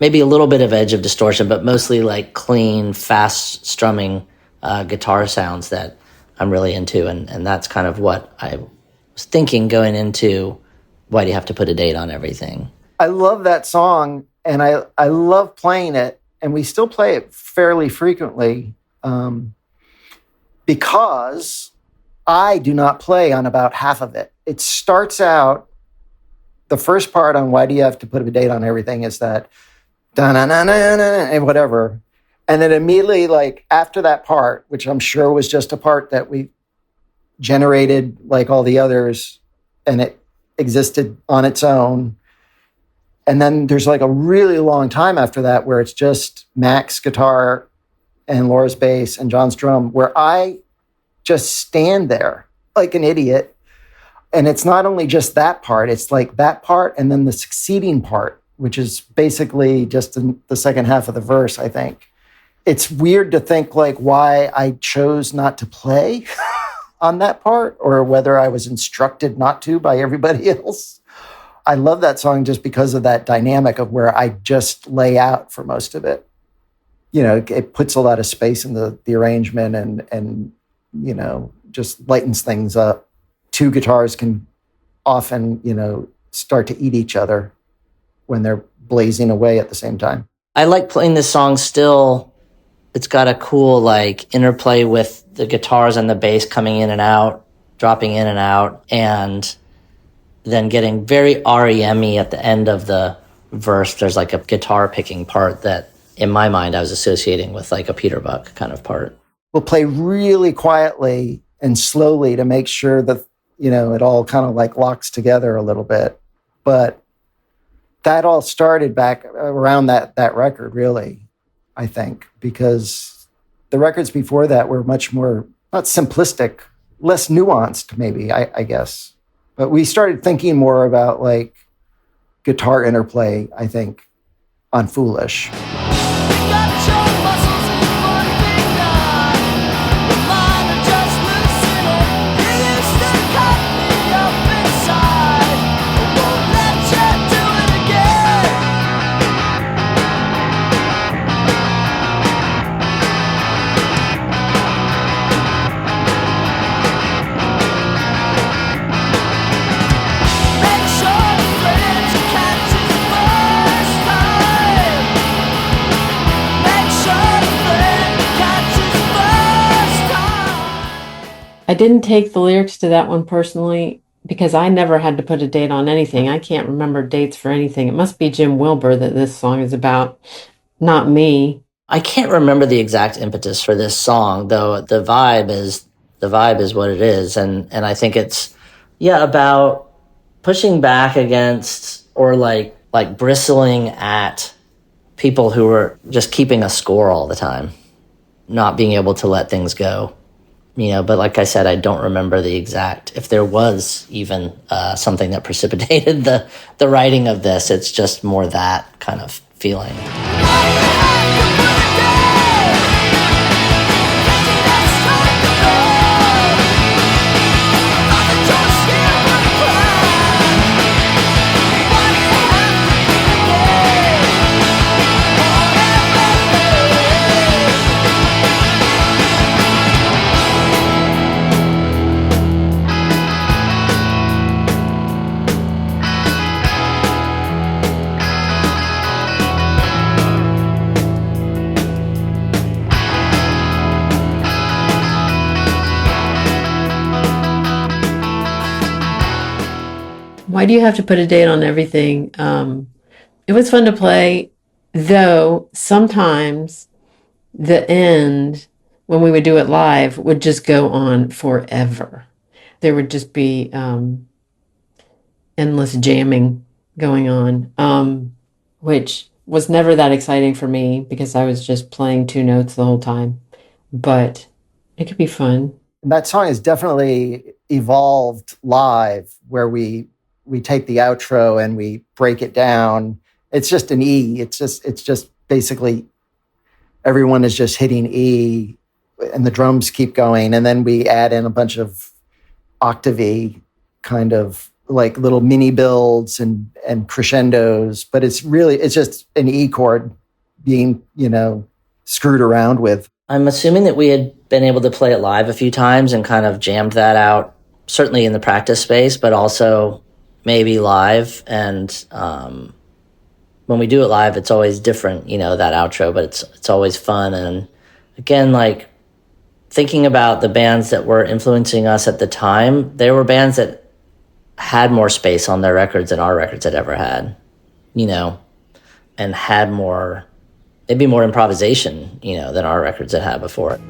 maybe a little bit of edge of distortion, but mostly clean, fast strumming guitar sounds that I'm really into. And that's kind of what I was thinking going into Why Do You Have to Put a Date on Everything? I love that song, and I love playing it, and we still play it fairly frequently because I do not play on about half of it. It starts out, the first part on Why Do You Have to Put a Date on Everything is that da-na-na-na-na and whatever. And then immediately, after that part, which I'm sure was just a part that we generated like all the others, and it existed on its own. And then there's a really long time after that where it's just Mac's guitar and Laura's bass and John's drum, where I just stand there like an idiot. And it's not only just that part, it's that part and then the succeeding part, which is basically just the second half of the verse, I think. It's weird to think why I chose not to play on that part, or whether I was instructed not to by everybody else. I love that song just because of that dynamic of where I just lay out for most of it. it puts a lot of space in the arrangement and just lightens things up. Two guitars can often, start to eat each other when they're blazing away at the same time. I like playing this song still. It's got a cool interplay with the guitars and the bass coming in and out, dropping in and out, and then getting very REM-y at the end of the verse. There's a guitar picking part that in my mind I was associating with a Peter Buck kind of part. We'll play really quietly and slowly to make sure that, it all kind of locks together a little bit. But that all started back around that record, really, I think, because the records before that were much more, not simplistic, less nuanced, maybe, I guess. But we started thinking more about guitar interplay, I think, on Foolish. I didn't take the lyrics to that one personally because I never had to put a date on anything. I can't remember dates for anything. It must be Jim Wilbur that this song is about, not me. I can't remember the exact impetus for this song, though the vibe is what it is. And I think it's, about pushing back against or bristling at people who are just keeping a score all the time, not being able to let things go. But like I said, I don't remember the exact, if there was even something that precipitated the writing of this. It's just more that kind of feeling. Why do you have to put a date on everything? It was fun to play, though sometimes the end, when we would do it live, would just go on forever. There would just be endless jamming going on, which was never that exciting for me because I was just playing two notes the whole time. But it could be fun. That song has definitely evolved live, where we take the outro and we break it down. It's just an E. It's just basically everyone is just hitting E and the drums keep going. And then we add in a bunch of octavey kind of little mini builds and crescendos. But it's just an E chord being, screwed around with. I'm assuming that we had been able to play it live a few times and kind of jammed that out, certainly in the practice space, but also maybe live. And when we do it live, it's always different, that outro, but it's always fun. And again, thinking about the bands that were influencing us at the time, there were bands that had more space on their records than our records had ever had, and had maybe more improvisation, than our records had before it.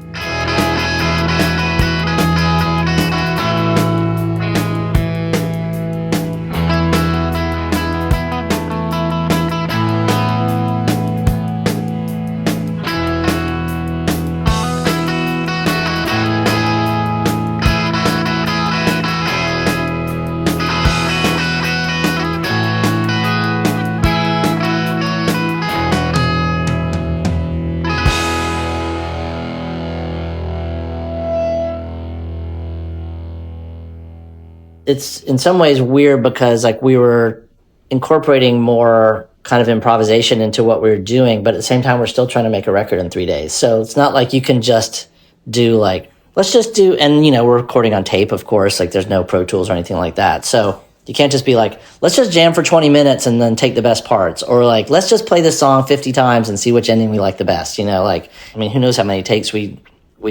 It's in some ways weird because we were incorporating more kind of improvisation into what we're doing, but at the same time, we're still trying to make a record in 3 days. So it's not like you can just do like, let's just do, and we're recording on tape, of course, like there's no Pro Tools or anything like that. So you can't just be like, let's just jam for 20 minutes and then take the best parts, or like, let's just play this song 50 times and see which ending we like the best. Who knows how many takes we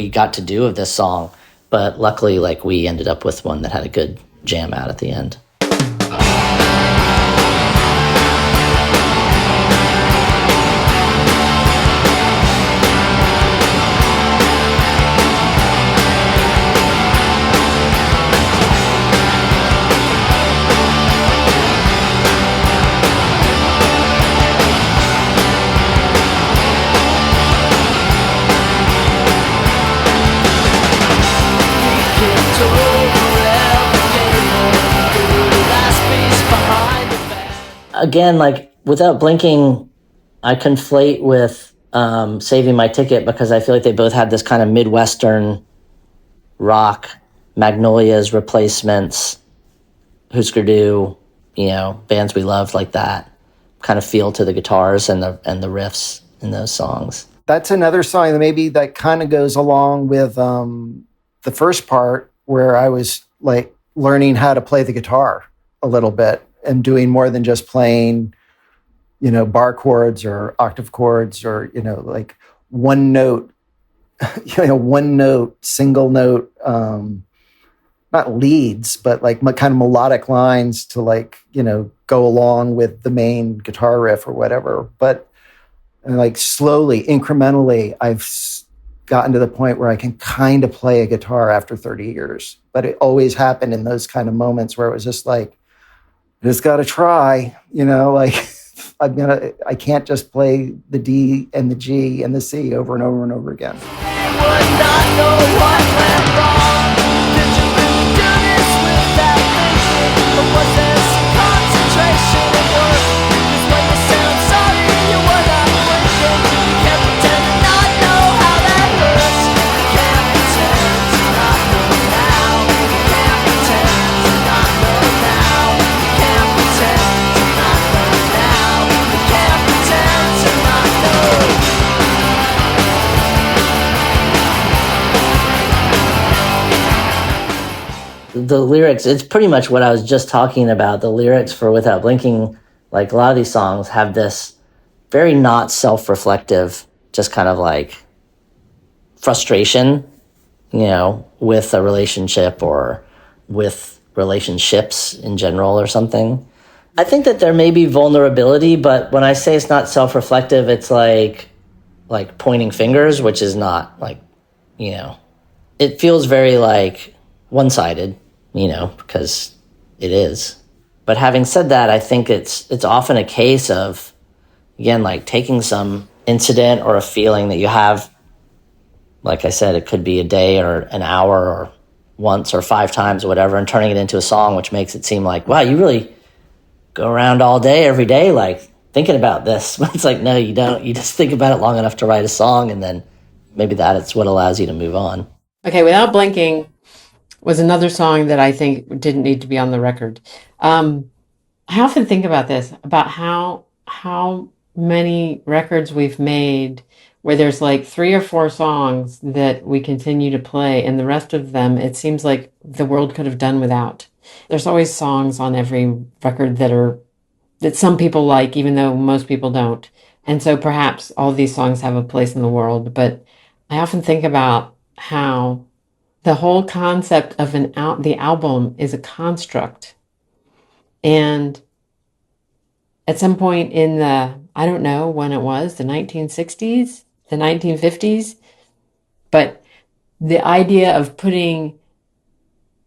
got to do of this song, but luckily, like, we ended up with one that had a good jam out at the end. Again, like, Without Blinking, I conflate with Saving My Ticket, because I feel like they both had this kind of Midwestern rock, Magnolias, Replacements, Husker Du, bands we loved like that kind of feel to the guitars and the riffs in those songs. That's another song that maybe that kind of goes along with the first part, where I was like learning how to play the guitar a little bit and doing more than just playing, bar chords or octave chords or, like one note, single note, not leads, but like kind of melodic lines to like, go along with the main guitar riff or whatever. But like slowly, incrementally, I've gotten to the point where I can kind of play a guitar after 30 years. But it always happened in those kind of moments where it was just like, just got to try, like I can't just play the D and the G and the C over and over and over again. The lyrics, it's pretty much what I was just talking about. The lyrics for Without Blinking, like a lot of these songs have this very not self-reflective, just kind of like frustration, with a relationship or with relationships in general or something. I think that there may be vulnerability, but when I say it's not self-reflective, it's like pointing fingers, which is not like, it feels very like one-sided, because it is. But having said that, I think it's often a case of, again, like taking some incident or a feeling that you have, like I said, it could be a day or an hour or once or 5 times or whatever, and turning it into a song, which makes it seem like, wow, you really go around all day, every day, like thinking about this. But it's like, no, you don't. You just think about it long enough to write a song, and then maybe that's what allows you to move on. Okay, Without Blinking was another song that I think didn't need to be on the record. I often think about this, about how many records we've made where there's like 3 or 4 songs that we continue to play, and the rest of them, it seems like the world could have done without. There's always songs on every record that some people like, even though most people don't. And so perhaps all these songs have a place in the world, but I often think about how the whole concept of the album is a construct. And at some point in I don't know when it was, the 1960s, the 1950s, but the idea of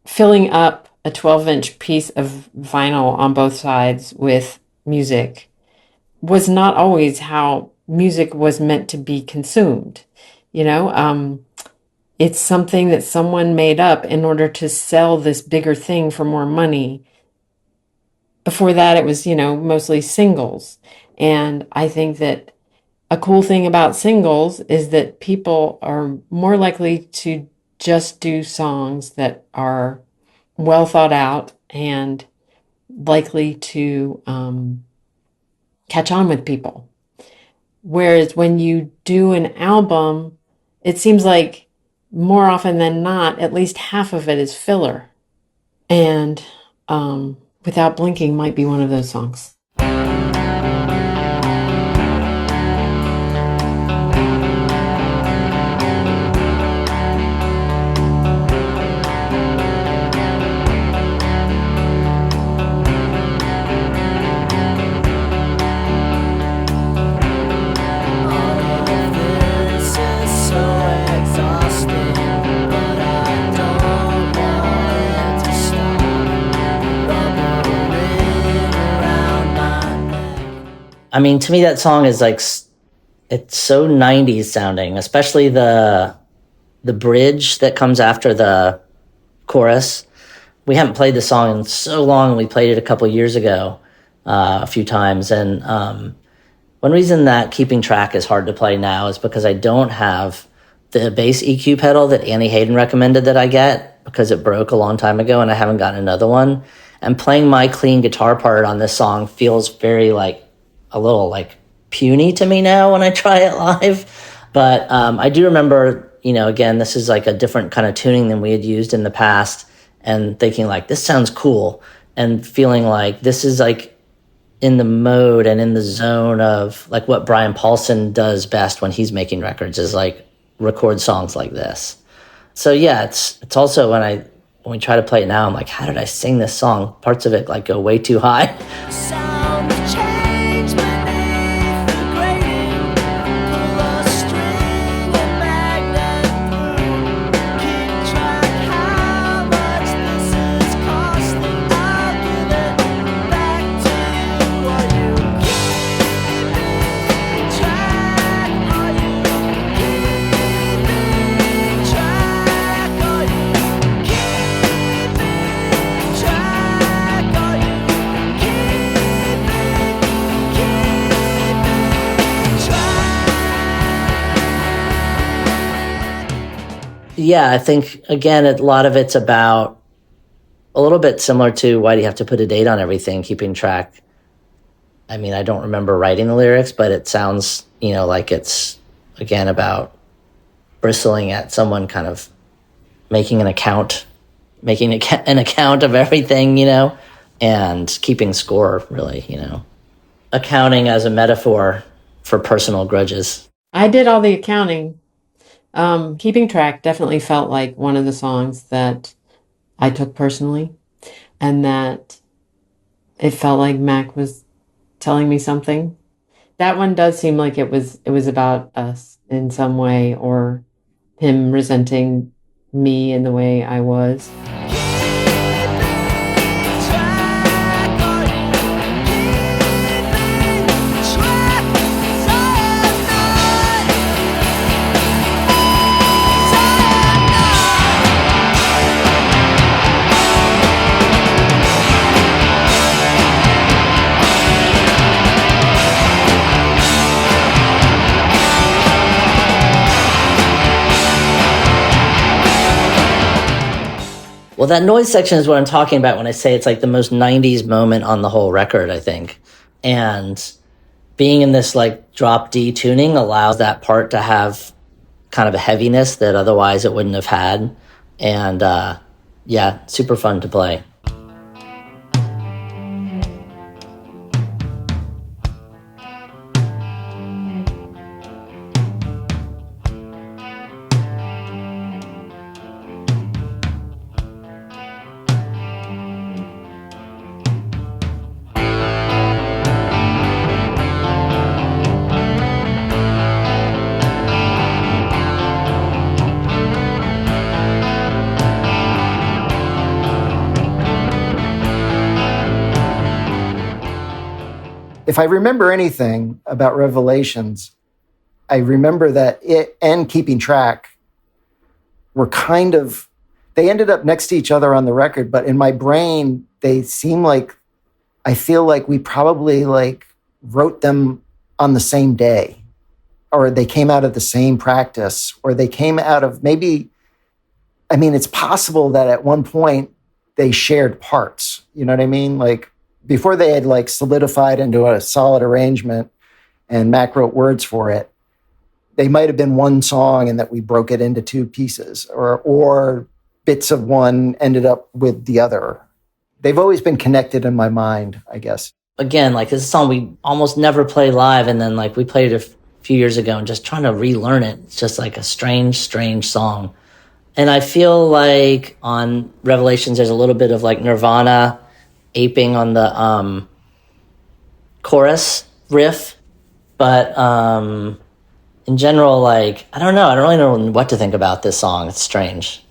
filling up a 12-inch piece of vinyl on both sides with music was not always how music was meant to be consumed. It's something that someone made up in order to sell this bigger thing for more money. Before that, it was, mostly singles. And I think that a cool thing about singles is that people are more likely to just do songs that are well thought out and likely to catch on with people. Whereas when you do an album, it seems like more often than not, at least half of it is filler. And Without Blinking might be one of those songs. I mean, to me, that song is like, it's so 90s sounding, especially the bridge that comes after the chorus. We haven't played the song in so long. We played it a couple years ago, a few times. And one reason that Keeping Track is hard to play now is because I don't have the bass EQ pedal that Annie Hayden recommended that I get, because it broke a long time ago and I haven't gotten another one. And playing my clean guitar part on this song feels very a little puny to me now when I try it live. But I do remember, again, this is like a different kind of tuning than we had used in the past, and thinking this sounds cool, and feeling like this is in the mode and in the zone of what Brian Paulson does best when he's making records, is record songs like this. So yeah, it's also when we try to play it now, I'm like, how did I sing this song? Parts of it go way too high. Sound of change beneath the grating. Pull a string and magnet through. Keep track how much this is costing. I'll give it back to you. Are you keeping track? Are you keeping track? Are you keeping track? Are you Yeah, I think, again, a lot of it's about a little bit similar to why do you have to put a date on everything, keeping track. I mean, I don't remember writing the lyrics, but it sounds, like it's, again, about bristling at someone kind of making an account of everything, and keeping score, really, accounting as a metaphor for personal grudges. I did all the accounting. Keeping Track definitely felt like one of the songs that I took personally, and that it felt like Mac was telling me something. That one does seem like it was about us in some way, or him resenting me in the way I was. Well, that noise section is what I'm talking about when I say it's the most 90s moment on the whole record, I think. And being in this drop D tuning allows that part to have kind of a heaviness that otherwise it wouldn't have had. And yeah, super fun to play. If I remember anything about Revelations, I remember that it and Keeping Track were they ended up next to each other on the record, but in my brain, they seem I feel like we probably wrote them on the same day, or they came out of the same practice, or they came out of it's possible that at one point they shared parts, you know what I mean? before they had like solidified into a solid arrangement and Mac wrote words for it, they might have been one song and that we broke it into two pieces, or bits of one ended up with the other. They've always been connected in my mind, I guess. Again, like, this is a song we almost never play live, and then like we played it a few years ago and just trying to relearn it. It's just like a strange song. And I feel like on Revelations there's a little bit of like Nirvana aping on the chorus riff, but in general, like, I don't know. I don't really know what to think about this song. It's strange.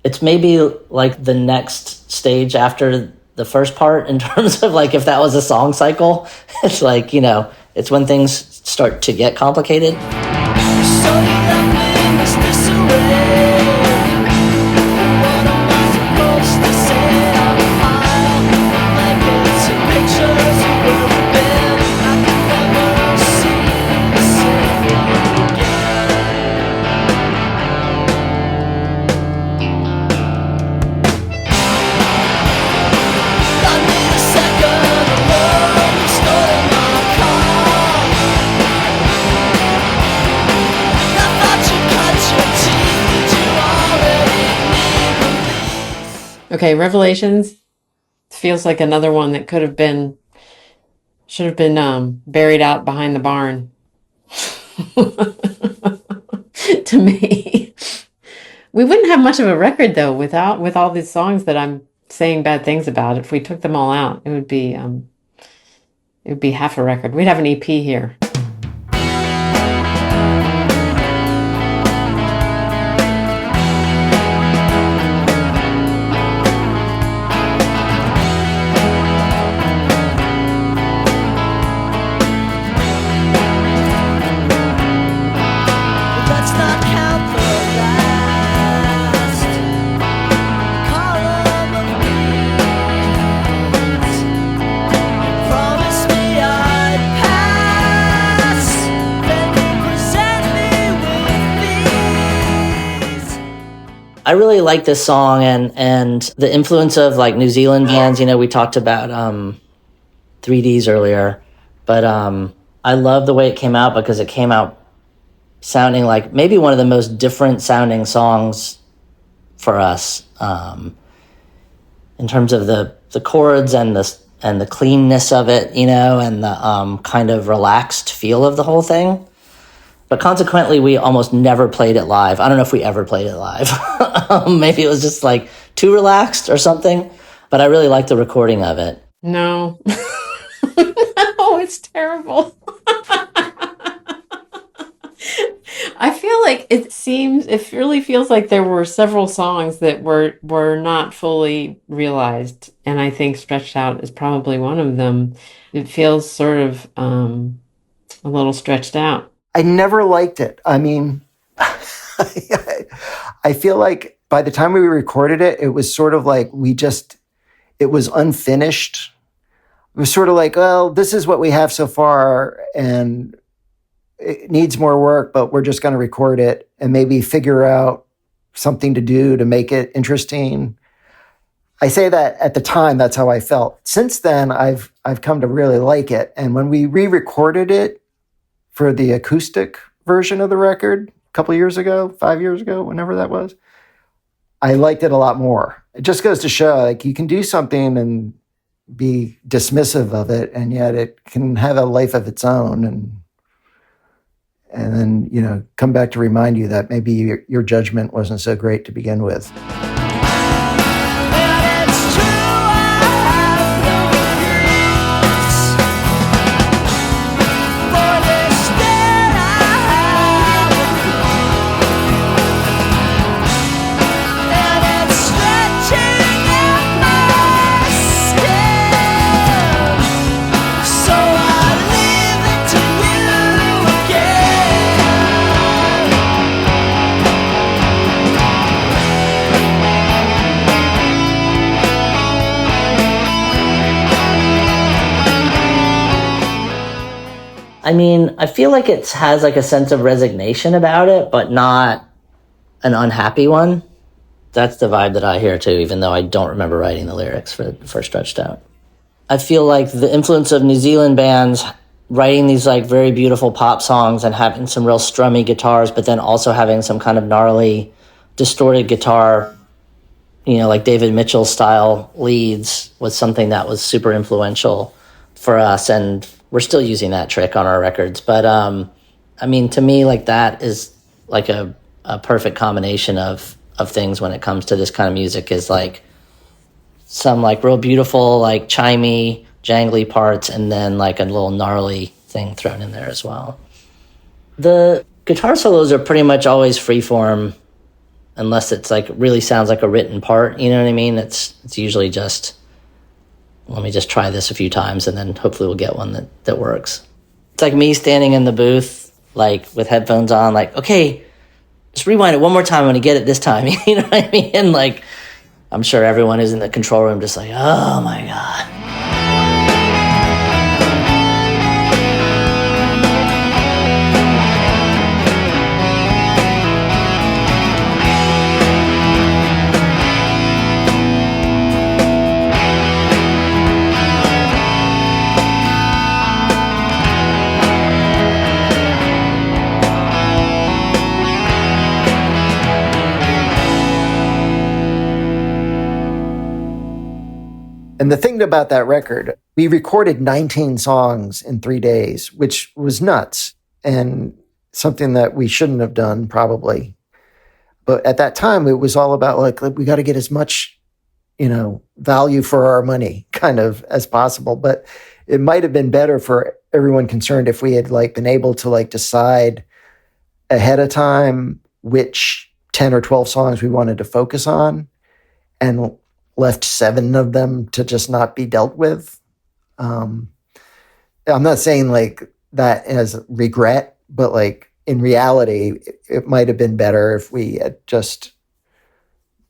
It's maybe like the next stage after the first part in terms of like if that was a song cycle. It's like, you know, it's when things start to get complicated. So you left me in this disarray. What am I supposed to say? I'm fine. Blankets and pictures of where we've been. I can never see the same again. I need a second alone. You stole my car. I thought you cut your teeth. Did you already need release? Okay, Revelations feels like another one that should have been buried out behind the barn. To me, we wouldn't have much of a record though with all these songs that I'm saying bad things about. If we took them all out, it would be half a record. We'd have an EP here. But let's not count the last column of beats. Promise me I'd pass, then you present me with these. I really like this song and the influence of like New Zealand bands. You know, we talked about 3Ds earlier, but I love the way it came out because it came out sounding like maybe one of the most different sounding songs for us, in terms of the chords and the cleanness of it, you know, and the kind of relaxed feel of the whole thing. But consequently, we almost never played it live. I don't know if we ever played it live. Maybe it was just like too relaxed or something. But I really like the recording of it. No. No, it's terrible. I feel like it really feels like there were several songs that were not fully realized. And I think Stretched Out is probably one of them. It feels sort of a little stretched out. I never liked it. I mean, I feel like by the time we recorded it, it was sort of like it was unfinished. It was sort of like, well, this is what we have so far and it needs more work, but we're just going to record it and maybe figure out something to do to make it interesting. I say that at the time, that's how I felt. Since then, I've come to really like it. And when we re-recorded it for the acoustic version of the record a couple of years ago, 5 years ago, whenever that was, I liked it a lot more. It just goes to show, like, you can do something and be dismissive of it, and yet it can have a life of its own, and then, you know, come back to remind you that maybe your judgment wasn't so great to begin with. And it's true, I have no use for this that I have. And it's stretching out my skin, so I leave it to you again. I mean, I feel like it has like a sense of resignation about it, but not an unhappy one. That's the vibe that I hear too, even though I don't remember writing the lyrics for Stretched Out. I feel like the influence of New Zealand bands writing these like very beautiful pop songs and having some real strummy guitars, but then also having some kind of gnarly distorted guitar, like David Mitchell style leads, was something that was super influential for us. And we're still using that trick on our records. But to me, like that is like a perfect combination of things when it comes to this kind of music, is like some like real beautiful, like chimey, jangly parts, and then like a little gnarly thing thrown in there as well. The guitar solos are pretty much always freeform, unless it's like really sounds like a written part. You know what I mean? It's usually just, let me just try this a few times and then hopefully we'll get one that works. It's like me standing in the booth, like with headphones on, like, okay, just rewind it one more time. I'm going to get it this time. You know what I mean? And like, I'm sure everyone who's in the control room just like, oh my God. And the thing about that record, we recorded 19 songs in 3 days, which was nuts and something that we shouldn't have done probably. But at that time, it was all about like, we got to get as much, value for our money kind of as possible. But it might have been better for everyone concerned if we had like been able to like decide ahead of time which 10 or 12 songs we wanted to focus on and left 7 of them to just not be dealt with. I'm not saying like that as regret, but like in reality, it might have been better if we had just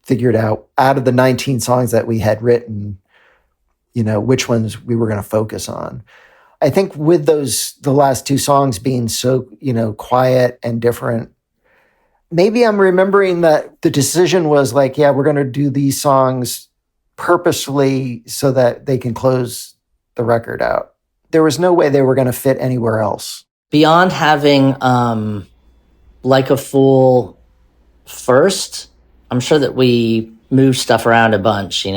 figured out of the 19 songs that we had written, which ones we were going to focus on. I think with the last 2 songs being so, quiet and different, maybe I'm remembering that the decision was like, yeah, we're going to do these songs purposely so that they can close the record out. There was no way they were going to fit anywhere else. Beyond having like a full first, I'm sure that we moved stuff around a bunch, and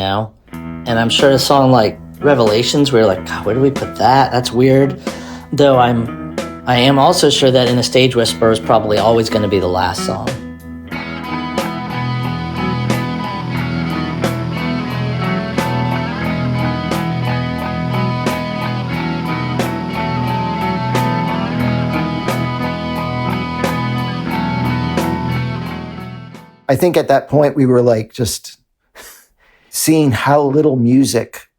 I'm sure a song like Revelations, we were like, God, where do we put that? That's weird. Though I am also sure that In a Stage Whisper is probably always going to be the last song. I think at that point we were like just seeing how little music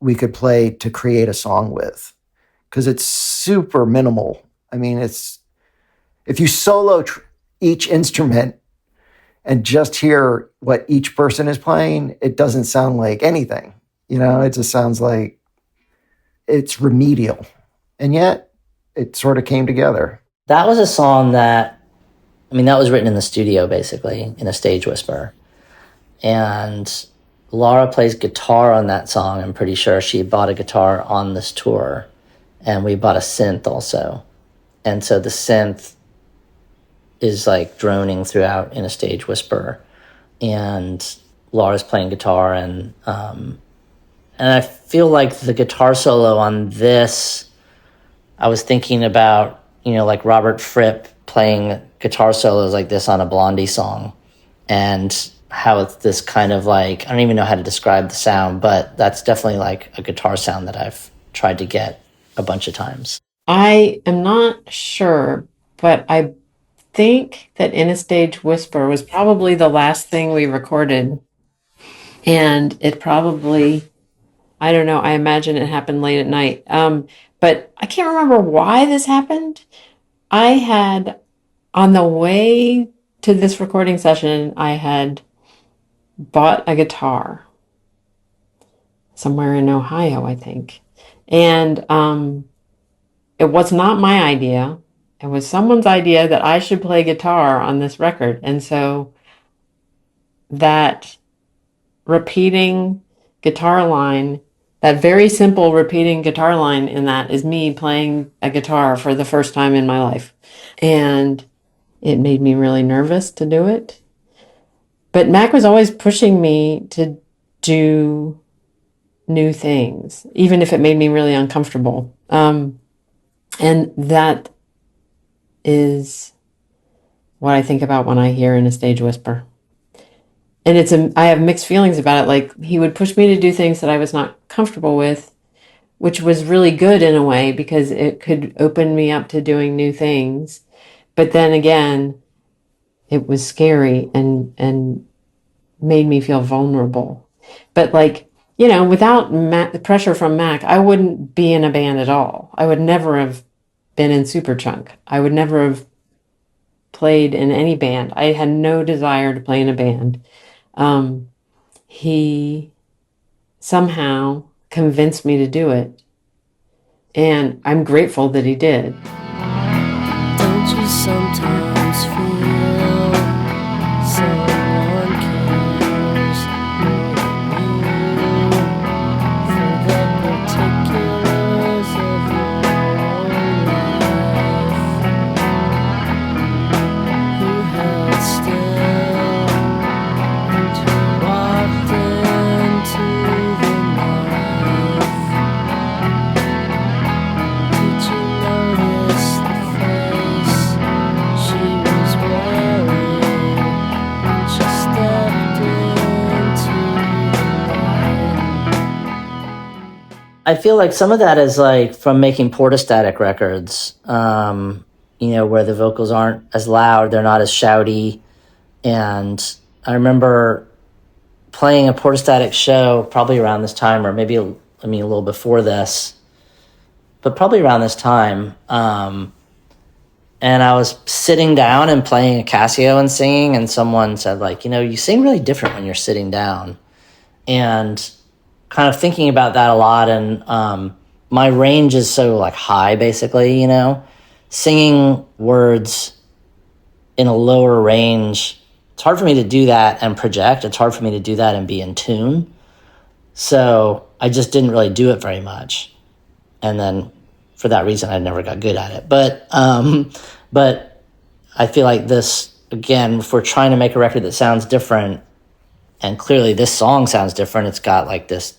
we could play to create a song with, because it's super minimal. I mean, if you solo each instrument and just hear what each person is playing, it doesn't sound like anything. It just sounds like it's remedial. And yet it sort of came together. That was a song that was written in the studio, basically, In a Stage Whisper. And Laura plays guitar on that song. I'm pretty sure she bought a guitar on this tour. And we bought a synth also. And so the synth is like droning throughout In a Stage Whisper. And Laura's playing guitar. And I feel like the guitar solo on this, I was thinking about, like Robert Fripp playing guitar solos like this on a Blondie song, and how it's this kind of like, I don't even know how to describe the sound, but that's definitely like a guitar sound that I've tried to get a bunch of times. I am not sure, but I think that In a Stage Whisper was probably the last thing we recorded. And it probably, I don't know, I imagine it happened late at night. But I can't remember why this happened. I had, on the way to this recording session, I had bought a guitar somewhere in Ohio, I think. And it was not my idea. It was someone's idea that I should play guitar on this record. And so that repeating guitar line That very simple repeating guitar line in that is me playing a guitar for the first time in my life. And it made me really nervous to do it. But Mac was always pushing me to do new things, even if it made me really uncomfortable. And that is what I think about when I hear In a Stage Whisper. And I have mixed feelings about it. Like, he would push me to do things that I was not comfortable with, which was really good in a way because it could open me up to doing new things. But then again, it was scary and made me feel vulnerable. But like, without the pressure from Mac, I wouldn't be in a band at all. I would never have been in Superchunk. I would never have played in any band. I had no desire to play in a band. He somehow convinced me to do it. And I'm grateful that he did. Don't you sometimes feel someone cares more than you for the particulars of your own life? Who held still and who walked into the night? Did you notice the face she was wearing when she stepped into the light? I feel like some of that is like from making Portastatic records, where the vocals aren't as loud, they're not as shouty. And I remember playing a Portastatic show probably around this time, or maybe, a little before this, but probably around this time. And I was sitting down and playing a Casio and singing, and someone said, like, you sing really different when you're sitting down. And kind of thinking about that a lot, and my range is so like high, basically, singing words in a lower range. It's hard for me to do that and project. It's hard for me to do that and be in tune. So I just didn't really do it very much. And then for that reason, I never got good at it. But I feel like this, again, if we're trying to make a record that sounds different, and clearly this song sounds different, it's got like this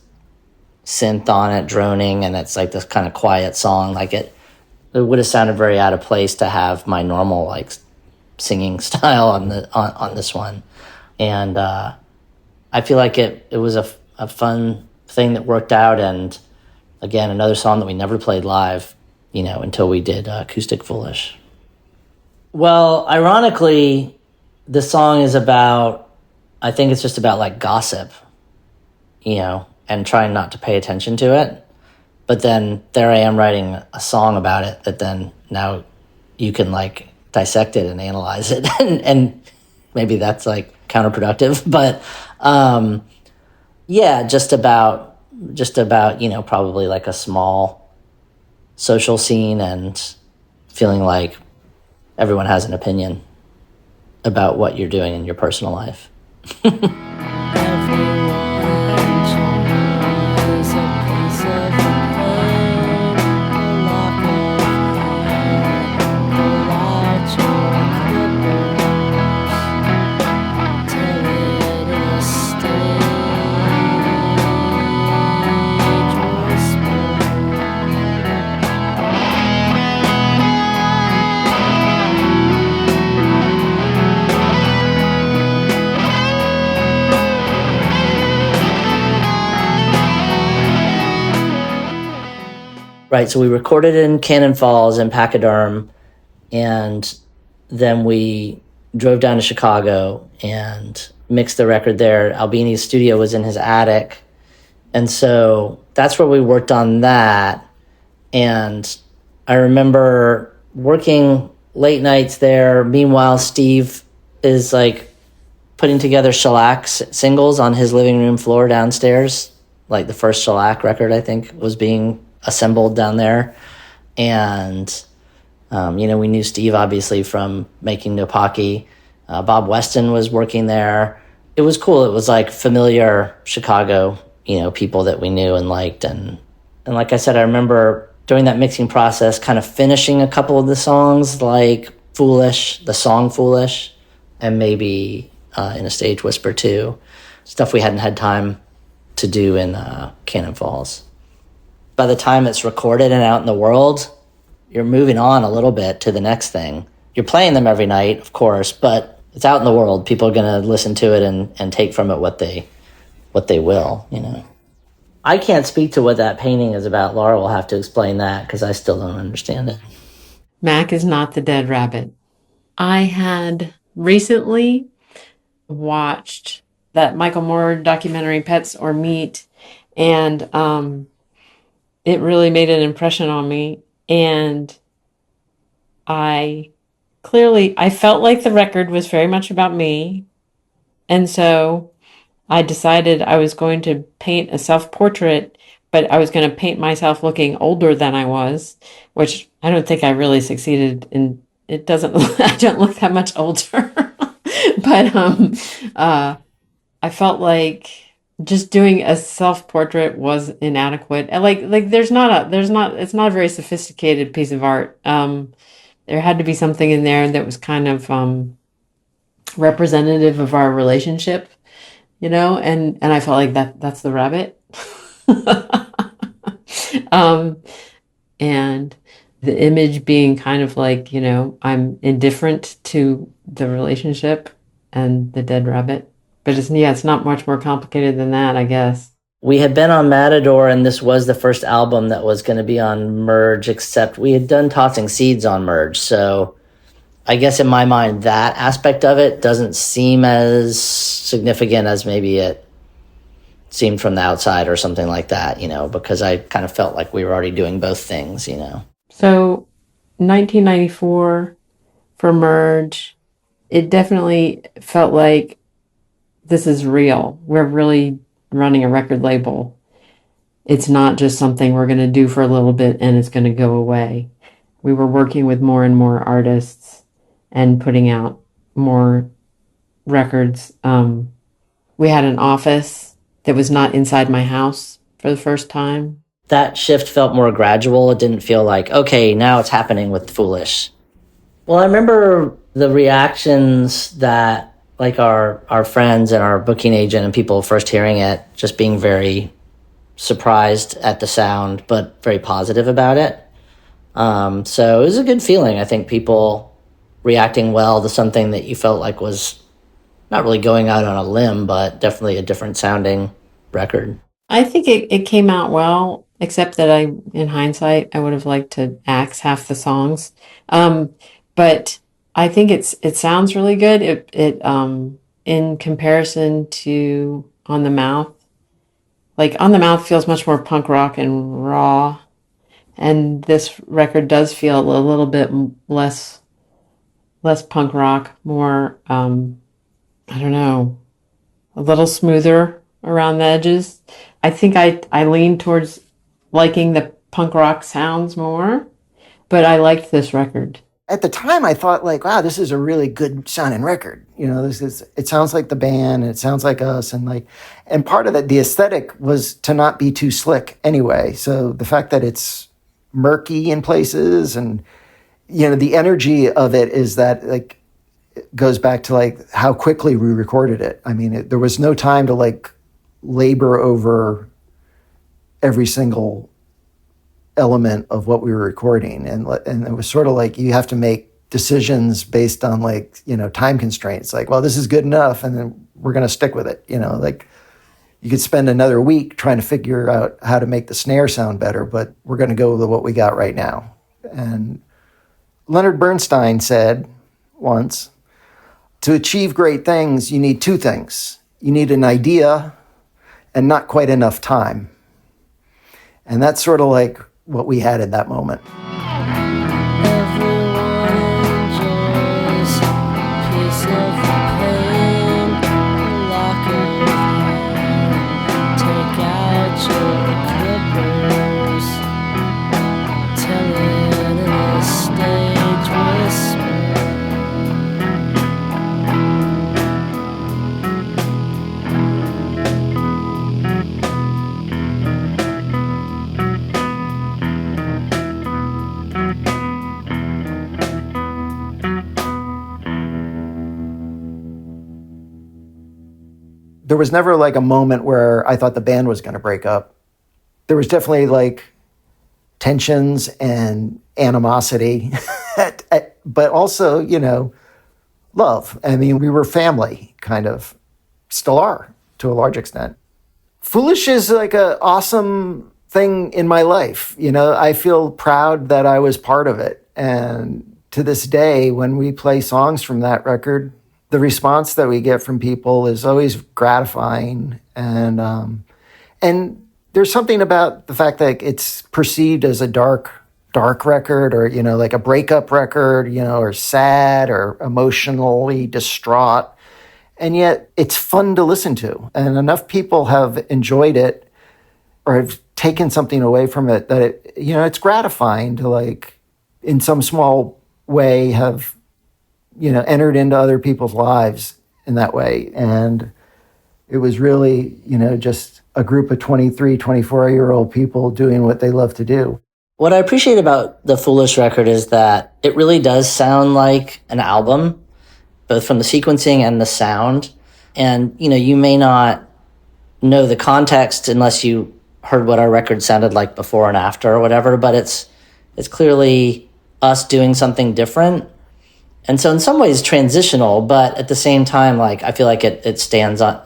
synth on it, droning, and it's like this kind of quiet song. Like it would have sounded very out of place to have my normal like singing style on this one. And I feel like it was a fun thing that worked out. And again, another song that we never played live, until we did Acoustic Foolish. Well, ironically, the song is about, I think it's just about like gossip, and trying not to pay attention to it. But then there I am writing a song about it that then now you can like dissect it and analyze it. and maybe that's like counterproductive, but just about, probably like a small social scene and feeling like everyone has an opinion about what you're doing in your personal life. Right, so we recorded in Cannon Falls in Pachyderm, and then we drove down to Chicago and mixed the record there. Albini's studio was in his attic, and so that's where we worked on that. And I remember working late nights there. Meanwhile, Steve is like putting together shellac singles on his living room floor downstairs. Like the first shellac record, I think, was being assembled down there. And we knew Steve obviously from making No Pocky. Bob Weston was working there. It was cool. It was like familiar Chicago people that we knew and liked. And like I said, I remember during that mixing process kind of finishing a couple of the songs, like Foolish, the song Foolish, and maybe In a Stage Whisper too. Stuff we hadn't had time to do in Cannon Falls. By the time it's recorded and out in the world, you're moving on a little bit to the next thing. You're playing them every night, of course, but it's out in the world. People are going to listen to it and take from it what they will, I can't speak to what that painting is about. Laura will have to explain that because I still don't understand it. Mac is not the dead rabbit. I had recently watched that Michael Moore documentary, Pets or Meat, and it really made an impression on me. And I felt like the record was very much about me. And so I decided I was going to paint a self-portrait, but I was going to paint myself looking older than I was, which I don't think I really succeeded in. It doesn't, I don't look that much older. But I felt like just doing a self-portrait was inadequate. And like it's not a very sophisticated piece of art. There had to be something in there that was kind of representative of our relationship, and I felt like that's the rabbit. And the image being kind of like, I'm indifferent to the relationship and the dead rabbit. But it's not much more complicated than that, I guess. We had been on Matador, and this was the first album that was going to be on Merge, except we had done Tossing Seeds on Merge. So I guess in my mind, that aspect of it doesn't seem as significant as maybe it seemed from the outside or something like that, because I kind of felt like we were already doing both things, So 1994 for Merge, it definitely felt like this is real. We're really running a record label. It's not just something we're going to do for a little bit and it's going to go away. We were working with more and more artists and putting out more records. We had an office that was not inside my house for the first time. That shift felt more gradual. It didn't feel like, okay, now it's happening with Foolish. Well, I remember the reactions that like our friends and our booking agent and people first hearing it, just being very surprised at the sound, but very positive about it. So it was a good feeling. I think people reacting well to something that you felt like was not really going out on a limb, but definitely a different sounding record. I think it came out well, except that in hindsight, I would have liked to axe half the songs. But I think it sounds really good. It in comparison to On the Mouth, like On the Mouth feels much more punk rock and raw, and this record does feel a little bit less punk rock, more I don't know, a little smoother around the edges. I think I lean towards liking the punk rock sounds more, but I liked this record. At the time, I thought like, wow, this is a really good sounding record. It sounds like the band, and it sounds like us, and part of that, the aesthetic was to not be too slick anyway. So the fact that it's murky in places, and the energy of it is that like it goes back to like how quickly we recorded it. I mean, there was no time to like labor over every single element of what we were recording, and it was sort of like you have to make decisions based on like time constraints, like, well, this is good enough and then we're going to stick with it. Like you could spend another week trying to figure out how to make the snare sound better, but we're going to go with what we got right now. And Leonard Bernstein said once, to achieve great things you need two things. You need an idea and not quite enough time. And that's sort of like what we had at that moment. there was never like a moment where I thought the band was going to break up. There was definitely like tensions and animosity, but also, love. I mean, we were family, kind of, still are to a large extent. Foolish is like an awesome thing in my life. I feel proud that I was part of it. And to this day, when we play songs from that record, the response that we get from people is always gratifying. And there's something about the fact that it's perceived as a dark record, or, like a breakup record, or sad or emotionally distraught. And yet it's fun to listen to. And enough people have enjoyed it or have taken something away from it that it's gratifying to, like, in some small way have, entered into other people's lives in that way. And it was really, just a group of 23, 24-year-old people doing what they love to do. What I appreciate about the Foolish record is that it really does sound like an album, both from the sequencing and the sound. And, you may not know the context unless you heard what our record sounded like before and after or whatever, but it's clearly us doing something different. And so in some ways transitional, but at the same time, like, I feel like it stands on,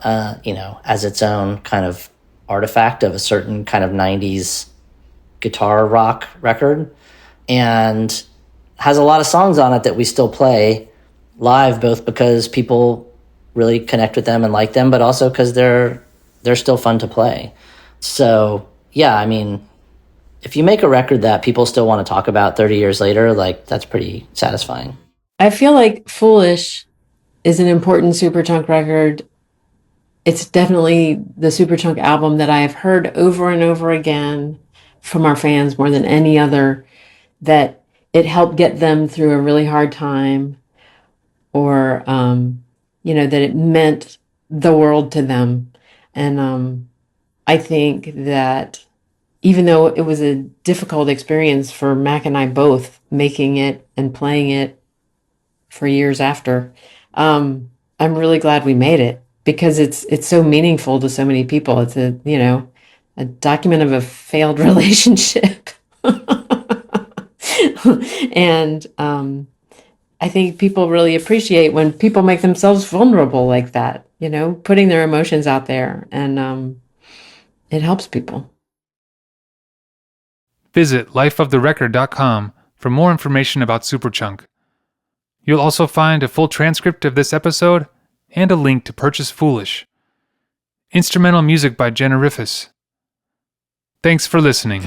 as its own kind of artifact of a certain kind of 90s guitar rock record, and has a lot of songs on it that we still play live, both because people really connect with them and like them, but also because they're still fun to play. So yeah, I mean, if you make a record that people still want to talk about 30 years later, like, that's pretty satisfying. I feel like Foolish is an important Superchunk record. It's definitely the Superchunk album that I have heard over and over again from our fans more than any other, that it helped get them through a really hard time, or, that it meant the world to them. And I think that even though it was a difficult experience for Mac and I both, making it and playing it for years after, I'm really glad we made it, because it's so meaningful to so many people. It's a document of a failed relationship. And I think people really appreciate when people make themselves vulnerable like that, putting their emotions out there, and it helps people. Visit lifeoftherecord.com for more information about Superchunk. You'll also find a full transcript of this episode and a link to purchase Foolish. Instrumental music by Jenna Riffus. Thanks for listening.